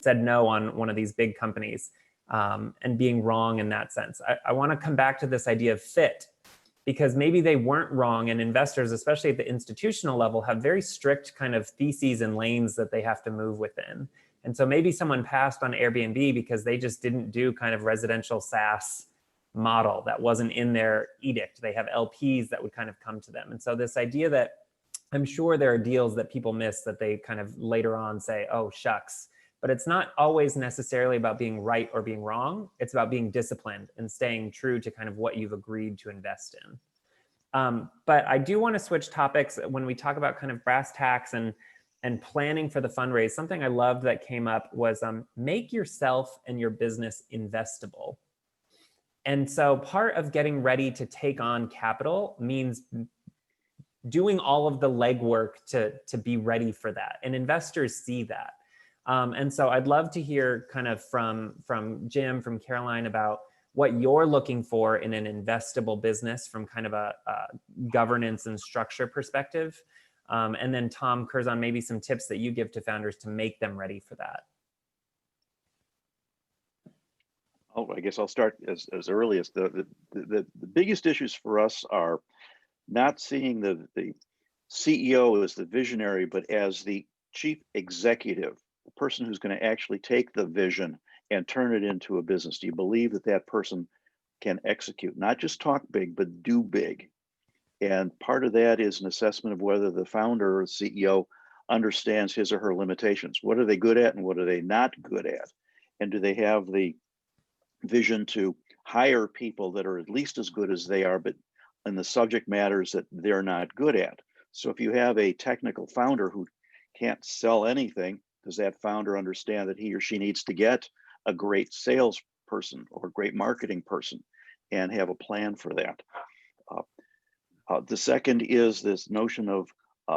Speaker 1: said no on one of these big companies and being wrong in that sense. I want to come back to this idea of fit, because maybe they weren't wrong, and investors, especially at the institutional level, have very strict kind of theses and lanes that they have to move within. And so maybe someone passed on Airbnb because they just didn't do kind of residential SaaS model. That wasn't in their edict. They have LPs that would kind of come to them. And so this idea that I'm sure there are deals that people miss that they kind of later on say, oh, shucks. But it's not always necessarily about being right or being wrong. It's about being disciplined and staying true to kind of what you've agreed to invest in. But I do want to switch topics when we talk about kind of brass tacks and planning for the fundraise. Something I loved that came up was make yourself and your business investable. And so part of getting ready to take on capital means doing all of the legwork to be ready for that. And investors see that. And so I'd love to hear kind of from Jim, from Caroline, about what you're looking for in an investable business from kind of a governance and structure perspective. And then Tom Curzon, maybe some tips that you give to founders to make them ready for that.
Speaker 6: Oh, I guess I'll start as early as the biggest issues for us are not seeing the CEO as the visionary, but as the chief executive, the person who's going to actually take the vision and turn it into a business. Do you believe that that person can execute, not just talk big, but do big? And part of that is an assessment of whether the founder or CEO understands his or her limitations. What are they good at and what are they not good at? And do they have the vision to hire people that are at least as good as they are, but in the subject matters that they're not good at? So if you have a technical founder who can't sell anything, does that founder understand that he or she needs to get a great salesperson or a great marketing person and have a plan for that? The second is this notion of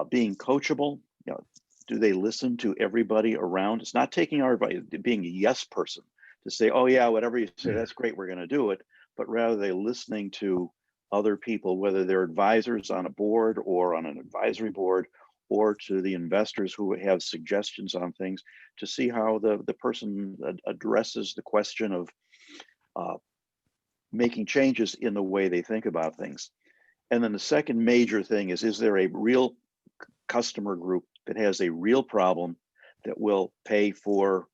Speaker 6: being coachable. You know, do they listen to everybody around? It's not taking our advice, being a yes person to say, oh yeah, whatever you say, that's great, we're going to do it. But rather they listening to other people, whether they're advisors on a board or on an advisory board, or to the investors who have suggestions on things, to see how the person addresses the question of making changes in the way they think about things. And then the second major thing is there a real customer group that has a real problem that will pay for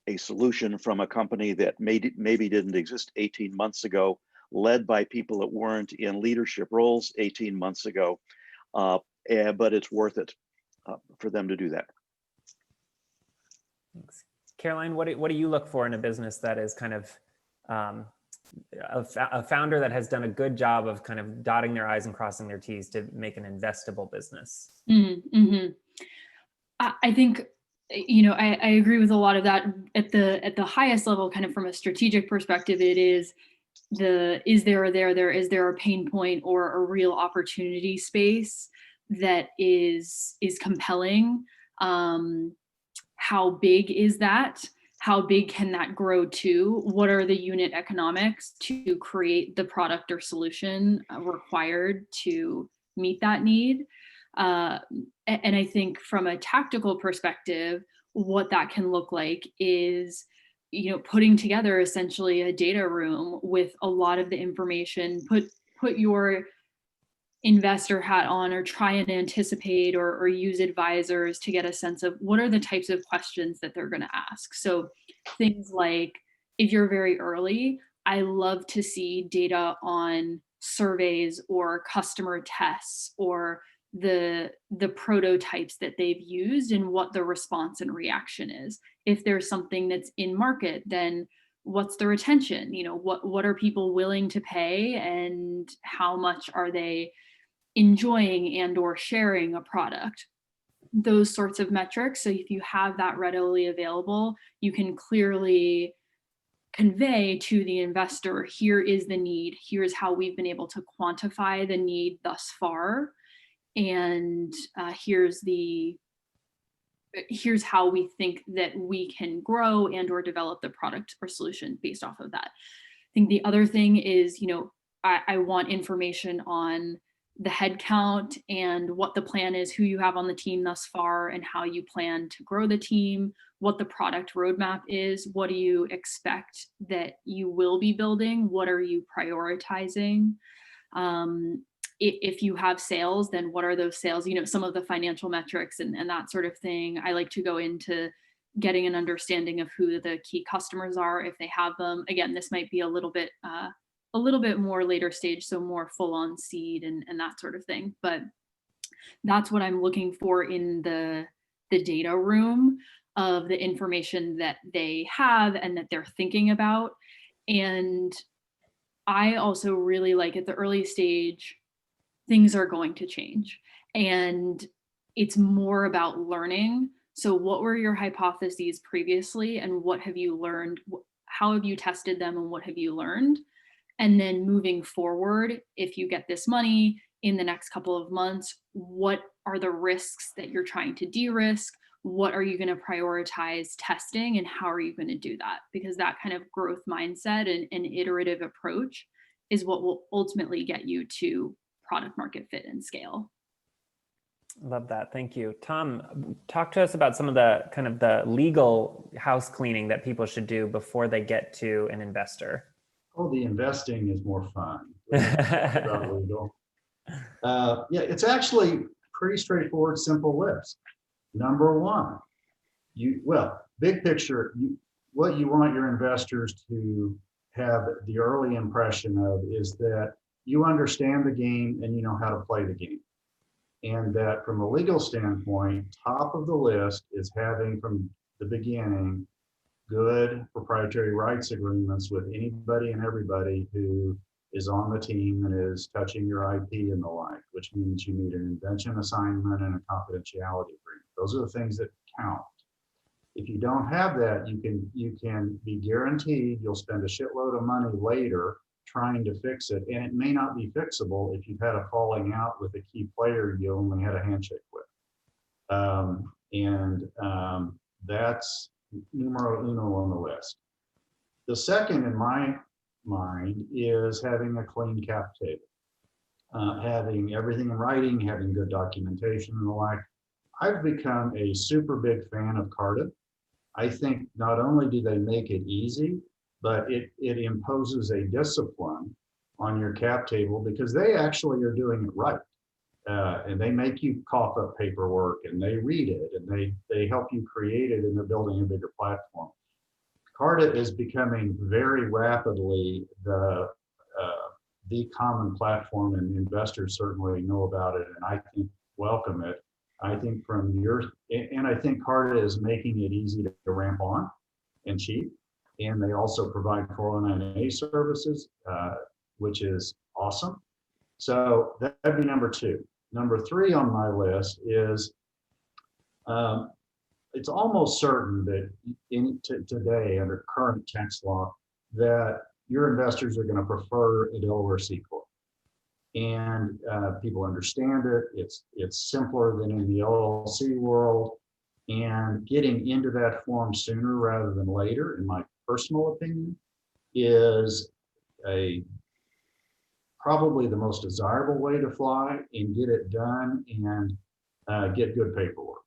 Speaker 6: a solution from a company that maybe didn't exist 18 months ago, led by people that weren't in leadership roles 18 months ago, but it's worth it for them to do that.
Speaker 1: Thanks. Caroline, what do you look for in a business that is kind of a founder that has done a good job of kind of dotting their I's and crossing their T's to make an investable business?
Speaker 3: Mm-hmm. I think, you know, I agree with a lot of that. At the highest level, kind of from a strategic perspective, it is is there a pain point or a real opportunity space that is compelling? How big is that? How big can that grow to? What are the unit economics to create the product or solution required to meet that need? And I think from a tactical perspective, what that can look like is, you know, putting together essentially a data room with a lot of the information, put your investor hat on, or try and anticipate or use advisors to get a sense of what are the types of questions that they're going to ask. So things like, if you're very early, I love to see data on surveys or customer tests or the prototypes that they've used and what the response and reaction is. If there's something that's in market, then what's the retention? What are people willing to pay, and how much are they enjoying and or sharing a product? Those sorts of metrics. So if you have that readily available, you can clearly convey to the investor, here is the need, here's how we've been able to quantify the need thus far, and here's how we think that we can grow and or develop the product or solution based off of that. I think the other thing is, I want information on the head count and what the plan is, who you have on the team thus far, and how you plan to grow the team, what the product roadmap is, what do you expect that you will be building, what are you prioritizing? If you have sales, then what are those sales, some of the financial metrics and that sort of thing. I like to go into getting an understanding of who the key customers are, if they have them. Again, this might be a little bit more later stage, so more full on seed and that sort of thing. But that's what I'm looking for in the data room of the information that they have and that they're thinking about. And I also really like, at the early stage, things are going to change, and it's more about learning. So what were your hypotheses previously, and what have you learned? How have you tested them, and what have you learned? And then moving forward, if you get this money in the next couple of months, what are the risks that you're trying to de-risk? What are you going to prioritize testing, and how are you going to do that? Because that kind of growth mindset and an iterative approach is what will ultimately get you to product market fit and scale.
Speaker 1: Love that. Thank you. Tom, talk to us about some of the kind of the legal house cleaning that people should do before they get to an investor.
Speaker 5: Oh, the investing is more fun. About legal. Yeah, it's actually pretty straightforward, simple list. Number one, big picture, what you want your investors to have the early impression of is that you understand the game and you know how to play the game. And that from a legal standpoint, top of the list is having from the beginning good proprietary rights agreements with anybody and everybody who is on the team and is touching your IP and the like, which means you need an invention assignment and a confidentiality agreement. Those are the things that count. If you don't have that, you can be guaranteed you'll spend a shitload of money later trying to fix it, and it may not be fixable if you've had a falling out with a key player you only had a handshake with. That's numero uno on the list. The second in my mind is having a clean cap table, having everything in writing, having good documentation and the like. I've become a super big fan of Carta. I think not only do they make it easy, but it imposes a discipline on your cap table because they actually are doing it right. And they make you cough up paperwork and they read it and they help you create it, and they're building a bigger platform. Carta is becoming very rapidly the common platform, and investors certainly know about it, and I think welcome it. I think I think Carta is making it easy to ramp on and cheap. And they also provide 409A services, which is awesome. So that'd be number two. Number three on my list is it's almost certain that today under current tax law that your investors are going to prefer a Delaware C Corp. And people understand it. It's simpler than in the LLC world. And getting into that form sooner rather than later, in my personal opinion, is probably the most desirable way to fly and get it done and get good paperwork.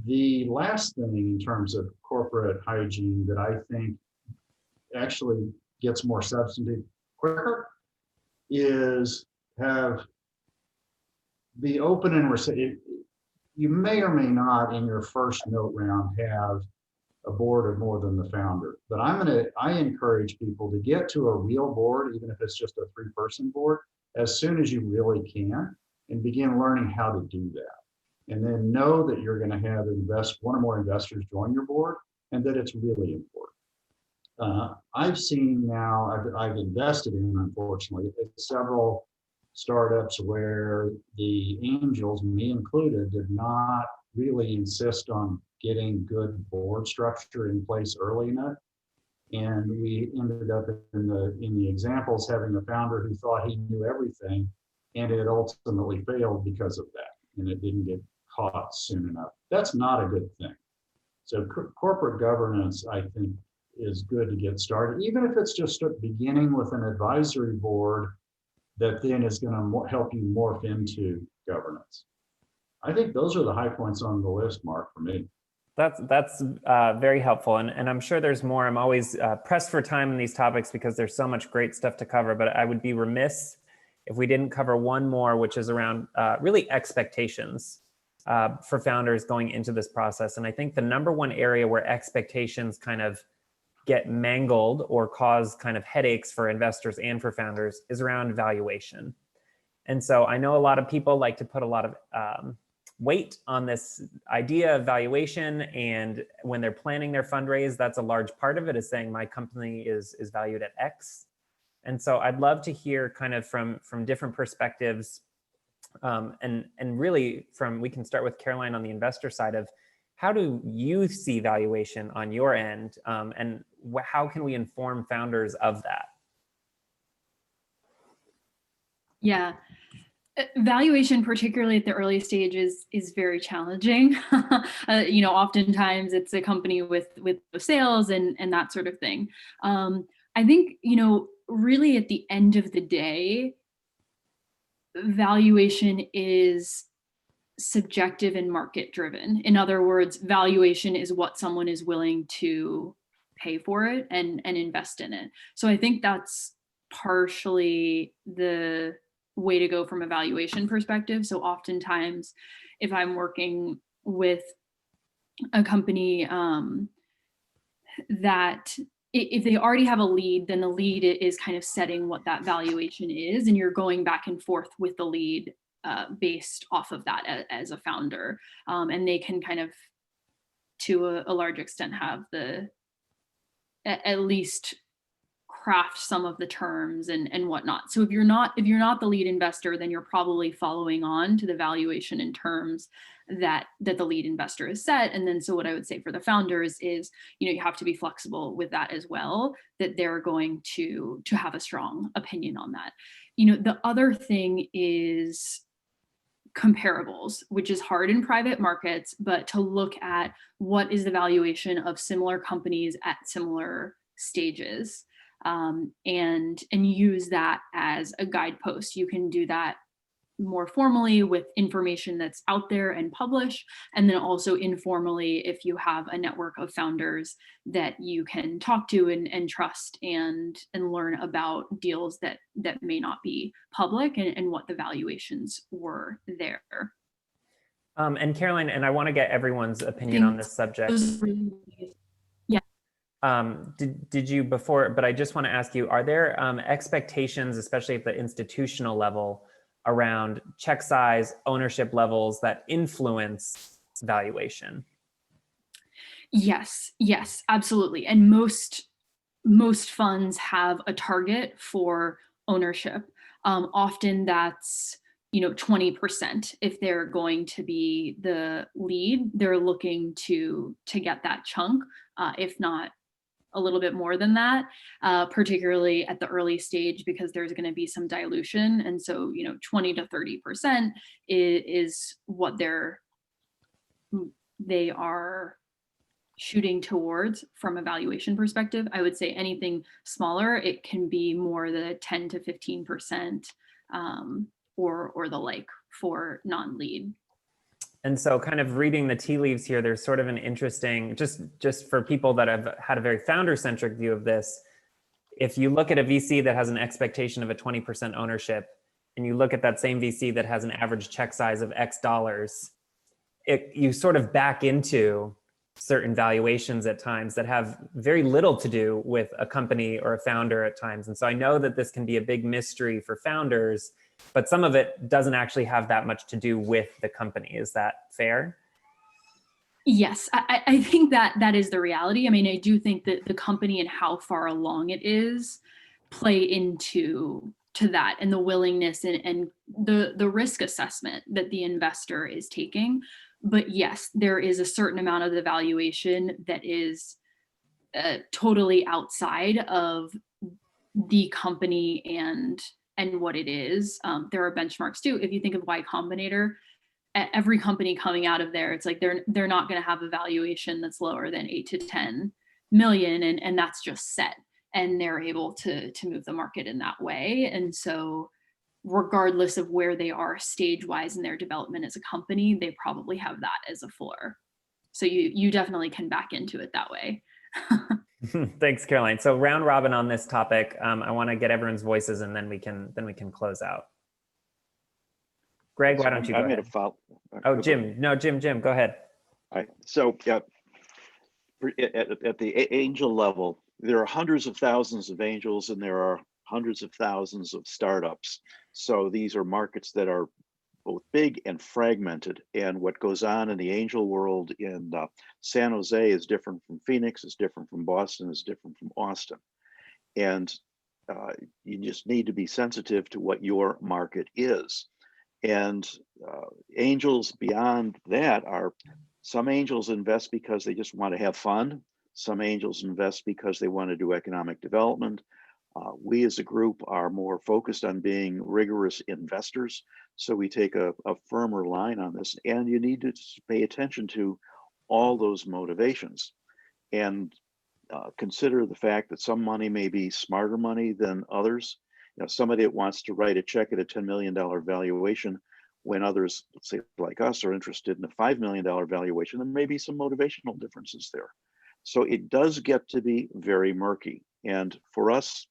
Speaker 5: The last thing in terms of corporate hygiene that I think actually gets more substantive quicker is be open and receptive. You may or may not in your first note round have a board of more than the founder. But I encourage people to get to a real board, even if it's just a 3-person board, as soon as you really can, and begin learning how to do that. And then know that you're going to have one or more investors join your board, and that it's really important. I've seen now, I've invested in, unfortunately, several startups where the angels, me included, did not really insist on getting good board structure in place early enough. And we ended up in the examples having a founder who thought he knew everything, and it ultimately failed because of that, and it didn't get caught soon enough. That's not a good thing. So corporate governance, I think, is good to get started, even if it's just beginning with an advisory board that then is going to help you morph into governance. I think those are the high points on the list, Mark, for me.
Speaker 1: That's very helpful. And I'm sure there's more. I'm always pressed for time in these topics because there's so much great stuff to cover, but I would be remiss if we didn't cover one more, which is around really expectations for founders going into this process. And I think the number one area where expectations kind of get mangled or cause kind of headaches for investors and for founders is around valuation. And so I know a lot of people like to put a lot of weight on this idea of valuation, and when they're planning their fundraise, that's a large part of it, is saying my company is valued at X. And so I'd love to hear kind of from different perspectives, and really we can start with Caroline on the investor side of how do you see valuation on your end, and how can we inform founders of that?
Speaker 3: Yeah. Valuation, particularly at the early stages, is very challenging. Oftentimes it's a company with sales and that sort of thing. I think, really at the end of the day, valuation is subjective and market driven. In other words, valuation is what someone is willing to pay for it and invest in it. So I think that's partially the way to go from a valuation perspective. So oftentimes, if I'm working with a company that if they already have a lead, then the lead is kind of setting what that valuation is, and you're going back and forth with the lead based off of that as a founder. And they can kind of, to a large extent, have at least craft some of the terms and whatnot. So if you're not the lead investor, then you're probably following on to the valuation and terms that the lead investor has set. And then so what I would say for the founders is, you have to be flexible with that as well, that they're going to have a strong opinion on that. The other thing is comparables, which is hard in private markets, but to look at what is the valuation of similar companies at similar stages. And use that as a guidepost. You can do that more formally with information that's out there and published, and then also informally if you have a network of founders that you can talk to and trust and learn about deals that may not be public and what the valuations were there.
Speaker 1: And Caroline, and I want to get everyone's opinion on this subject. Did you before, but I just want to ask you, are there expectations, especially at the institutional level, around check size, ownership levels that influence valuation?
Speaker 3: Yes, absolutely. And most funds have a target for ownership. Often that's 20%. If they're going to be the lead, they're looking to get that chunk, if not a little bit more than that, particularly at the early stage, because there's going to be some dilution. And so, 20 to 30% is what they are shooting towards from a valuation perspective. I would say anything smaller, it can be more the 10 to 15% or the like for non-lead.
Speaker 1: And so kind of reading the tea leaves here, there's sort of an interesting, just for people that have had a very founder-centric view of this, if you look at a VC that has an expectation of a 20% ownership, and you look at that same VC that has an average check size of X dollars, you sort of back into certain valuations at times that have very little to do with a company or a founder at times. And so I know that this can be a big mystery for founders, but some of it doesn't actually have that much to do with the company. Is that fair?
Speaker 3: Yes, I think that is the reality. I mean, I do think that the company and how far along it is play into that, and the willingness and the risk assessment that the investor is taking. But yes, there is a certain amount of the valuation that is totally outside of the company and what it is. There are benchmarks too. If you think of Y Combinator, every company coming out of there, it's like they're not going to have a valuation that's lower than 8 to 10 million, and that's just set, and they're able to move the market in that way. And so regardless of where they are stage wise in their development as a company, they probably have that as a floor. So you definitely can back into it that way.
Speaker 1: Thanks, Caroline. So round robin on this topic. I want to get everyone's voices, and then we can close out. Greg, why don't you go ahead? Oh, Jim. No, Jim, go ahead.
Speaker 6: All right. So yeah, at the angel level, there are hundreds of thousands of angels and there are hundreds of thousands of startups. So these are markets that are both big and fragmented. And what goes on in the angel world in San Jose is different from Phoenix, is different from Boston, is different from Austin. And you just need to be sensitive to what your market is. And angels beyond that are, some angels invest because they just want to have fun. Some angels invest because they want to do economic development. We as a group are more focused on being rigorous investors. So we take a firmer line on this, and you need to pay attention to all those motivations and consider the fact that some money may be smarter money than others. You know, somebody that wants to write a check at a $10 million valuation when others, let's say like us, are interested in a $5 million valuation, there may be some motivational differences there. So it does get to be very murky. And for us,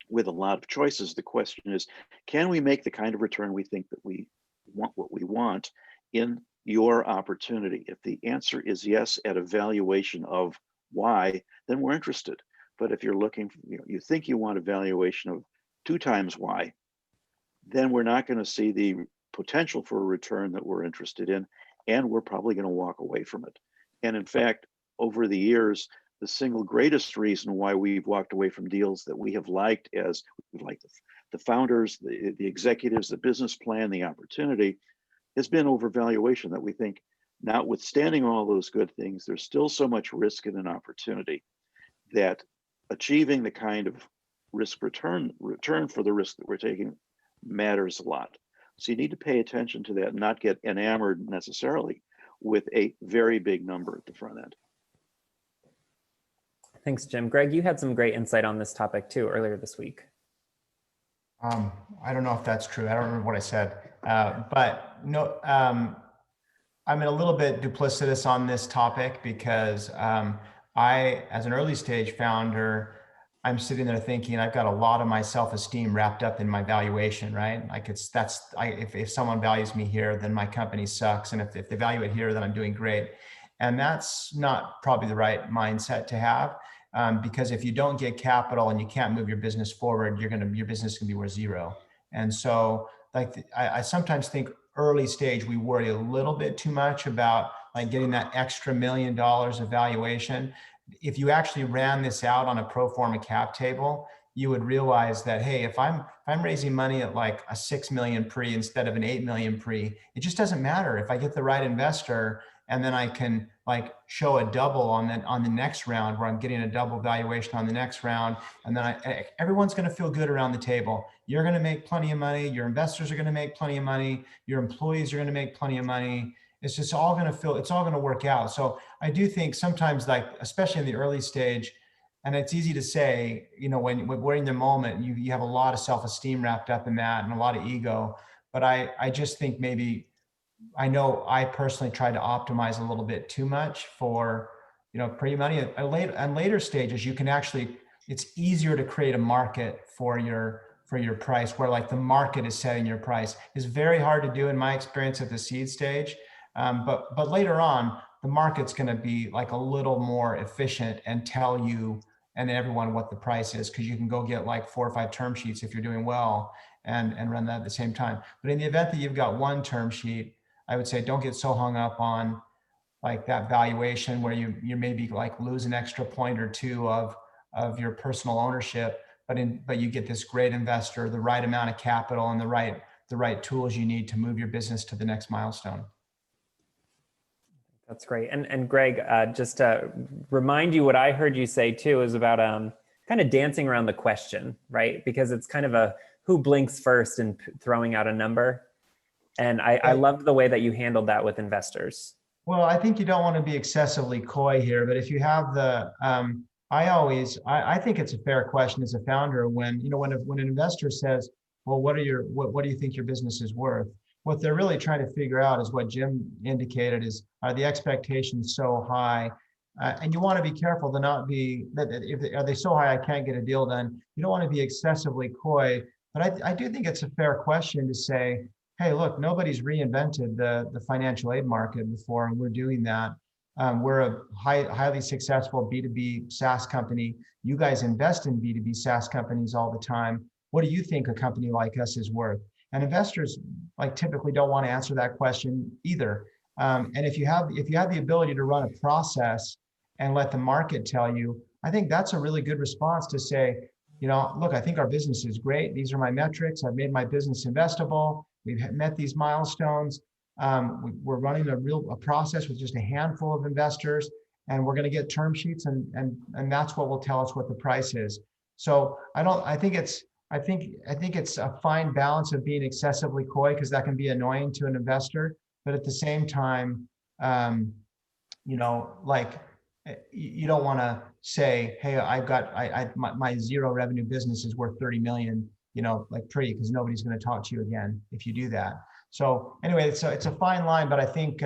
Speaker 6: with a lot of choices, the question is, can we make the kind of return we think that we want, what we want in your opportunity? If the answer is yes at a valuation of Y, then we're interested. But if you're looking, you think you want a valuation of 2 times Y, then we're not going to see the potential for a return that we're interested in, and we're probably going to walk away from it. And in fact, over the years, the single greatest reason why we've walked away from deals that we have liked, as we've liked the founders, the executives, the business plan, the opportunity, has been overvaluation. That we think, notwithstanding all those good things, there's still so much risk in an opportunity that achieving the kind of risk return for the risk that we're taking matters a lot. So you need to pay attention to that and not get enamored necessarily with a very big number at the front end.
Speaker 1: Thanks, Jim. Greg, you had some great insight on this topic too earlier this week.
Speaker 4: I don't know if that's true. I don't remember what I said, but no, I'm a little bit duplicitous on this topic because I, as an early stage founder, I'm sitting there thinking I've got a lot of my self-esteem wrapped up in my valuation, right? Like if someone values me here, then my company sucks. And if they value it here, then I'm doing great. And that's not probably the right mindset to have, because if you don't get capital and you can't move your business forward, your business can be worth zero. And so I sometimes think early stage, we worry a little bit too much about like getting that extra $1 million of valuation. If you actually ran this out on a pro forma cap table, you would realize that, hey, if I'm raising money at like a 6 million pre instead of an 8 million pre, it just doesn't matter. If I get the right investor, and then I can like show a double on the next round, where I'm getting a double valuation on the next round, and then everyone's going to feel good around the table. You're going to make plenty of money. Your investors are going to make plenty of money. Your employees are going to make plenty of money. It's just all going to work out. So I do think sometimes, like, especially in the early stage, and it's easy to say, when we're in the moment, you have a lot of self-esteem wrapped up in that and a lot of ego. But I just think maybe, I know I personally tried to optimize a little bit too much for, pre-money. At later stages, you can actually, it's easier to create a market for your price, where like the market is setting your price. It's very hard to do in my experience at the seed stage. But later on, the market's going to be like a little more efficient and tell you and everyone what the price is, because you can go get like 4 or 5 term sheets if you're doing well and run that at the same time. But in the event that you've got one term sheet, I would say don't get so hung up on like that valuation where you maybe like lose an extra point or two of your personal ownership, but you get this great investor, the right amount of capital, and the right tools you need to move your business to the next milestone.
Speaker 1: That's great. And Greg, just to remind you what I heard you say too is about kind of dancing around the question, right? Because it's kind of a who blinks first and throwing out a number. And I loved the way that you handled that with investors.
Speaker 4: Well, I think you don't want to be excessively coy here, but if you have the, I think it's a fair question as a founder when an investor says, well, what do you think your business is worth? What they're really trying to figure out is what Jim indicated is, are the expectations so high? And you want to be careful to not be, are they so high I can't get a deal done? You don't want to be excessively coy, but I do think it's a fair question to say, hey, look, nobody's reinvented the financial aid market before, and we're doing that. We're a highly successful B2B SaaS company. You guys invest in B2B SaaS companies all the time. What do you think a company like us is worth? And investors like typically don't want to answer that question either. And if you have the ability to run a process and let the market tell you, I think that's a really good response to say, look, I think our business is great. These are my metrics. I've made my business investable. We've met these milestones. We're running a process with just a handful of investors, and we're going to get term sheets, and that's what will tell us what the price is. So I think it's a fine balance of being excessively coy, because that can be annoying to an investor, but at the same time, you don't want to say, hey, my zero revenue business is worth 30 million, because nobody's going to talk to you again if you do that. So anyway, it's a fine line, but I think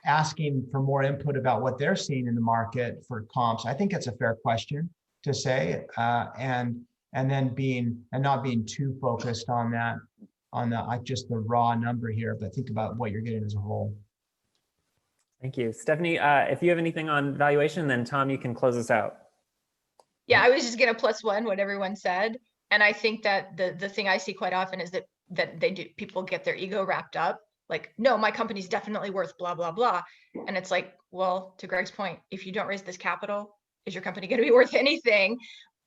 Speaker 4: asking for more input about what they're seeing in the market for comps, I think it's a fair question to say, and not being too focused on just the raw number here, but think about what you're getting as a whole.
Speaker 1: Thank you. Stephanie, if you have anything on valuation, then Tom, you can close us out.
Speaker 2: Yeah, I was just gonna plus one what everyone said. And I think that the thing I see quite often is that people get their ego wrapped up. Like, no, my company's definitely worth blah, blah, blah. And it's like, well, to Greg's point, if you don't raise this capital, is your company gonna be worth anything?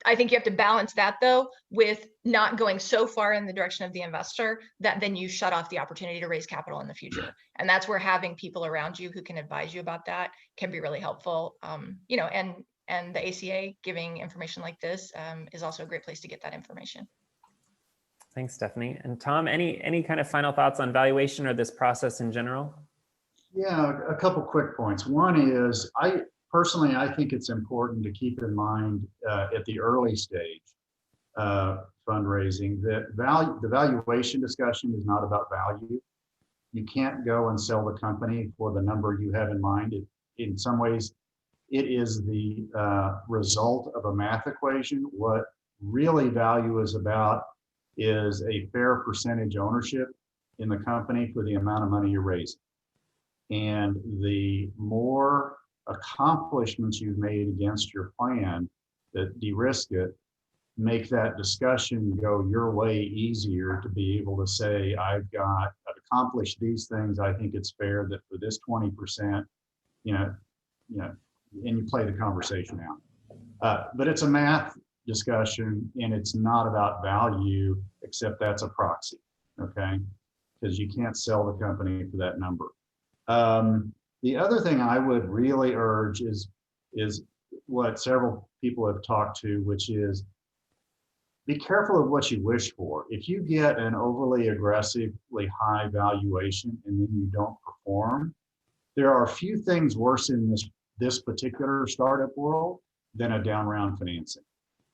Speaker 2: I think you have to balance that though with not going so far in the direction of the investor that then you shut off the opportunity to raise capital in the future. And that's where having people around you who can advise you about that can be really helpful. And the ACA giving information like this is also a great place to get that information.
Speaker 1: Thanks, Stephanie. And Tom, any kind of final thoughts on valuation or this process in general?
Speaker 5: Yeah, a couple quick points. One is, personally, I think it's important to keep in mind at the early stage fundraising that the valuation discussion is not about value. You can't go and sell the company for the number you have in mind. In some ways, it is the result of a math equation. What really value is about is a fair percentage ownership in the company for the amount of money you're raising. And the more accomplishments you've made against your plan that de-risk it, make that discussion go your way easier to be able to say, I've accomplished these things. I think it's fair that for this 20%, and you play the conversation out. But it's a math discussion, and it's not about value, except that's a proxy, okay? Because you can't sell the company for that number. The other thing I would really urge is what several people have talked to, which is be careful of what you wish for. If you get an overly aggressively high valuation and then you don't perform, there are a few things worse in this particular startup world than a down round financing.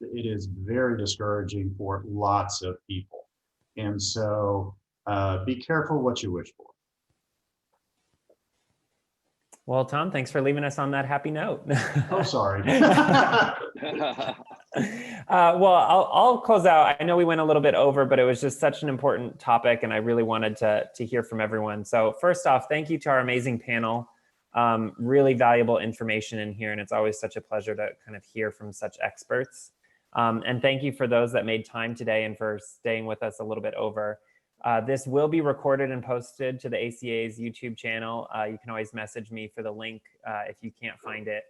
Speaker 5: It is very discouraging for lots of people. And so be careful what you wish for.
Speaker 1: Well, Tom, thanks for leaving us on that happy note.
Speaker 5: Oh, sorry.
Speaker 1: Well, I'll close out. I know we went a little bit over, but it was just such an important topic, and I really wanted to hear from everyone. So first off, thank you to our amazing panel. Really valuable information in here, and it's always such a pleasure to kind of hear from such experts. And thank you for those that made time today and for staying with us a little bit over. This will be recorded and posted to the ACA's YouTube channel. You can always message me for the link if you can't find it.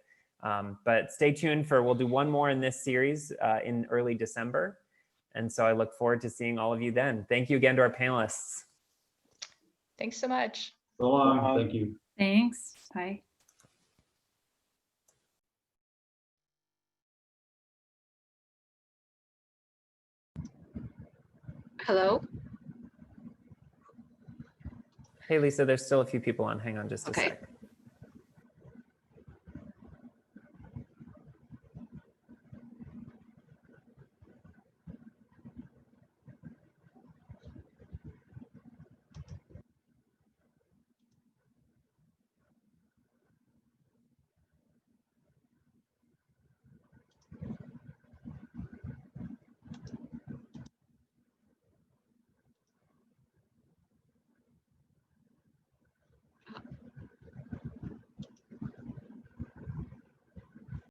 Speaker 1: But stay tuned we'll do one more in this series in early December. And so I look forward to seeing all of you then. Thank you again to our panelists.
Speaker 2: Thanks so much.
Speaker 5: So long. Thank you.
Speaker 3: Thanks. Bye.
Speaker 2: Hello?
Speaker 1: Hey, Lisa, there's still a few people on. Hang on just a
Speaker 2: Okay.
Speaker 1: sec.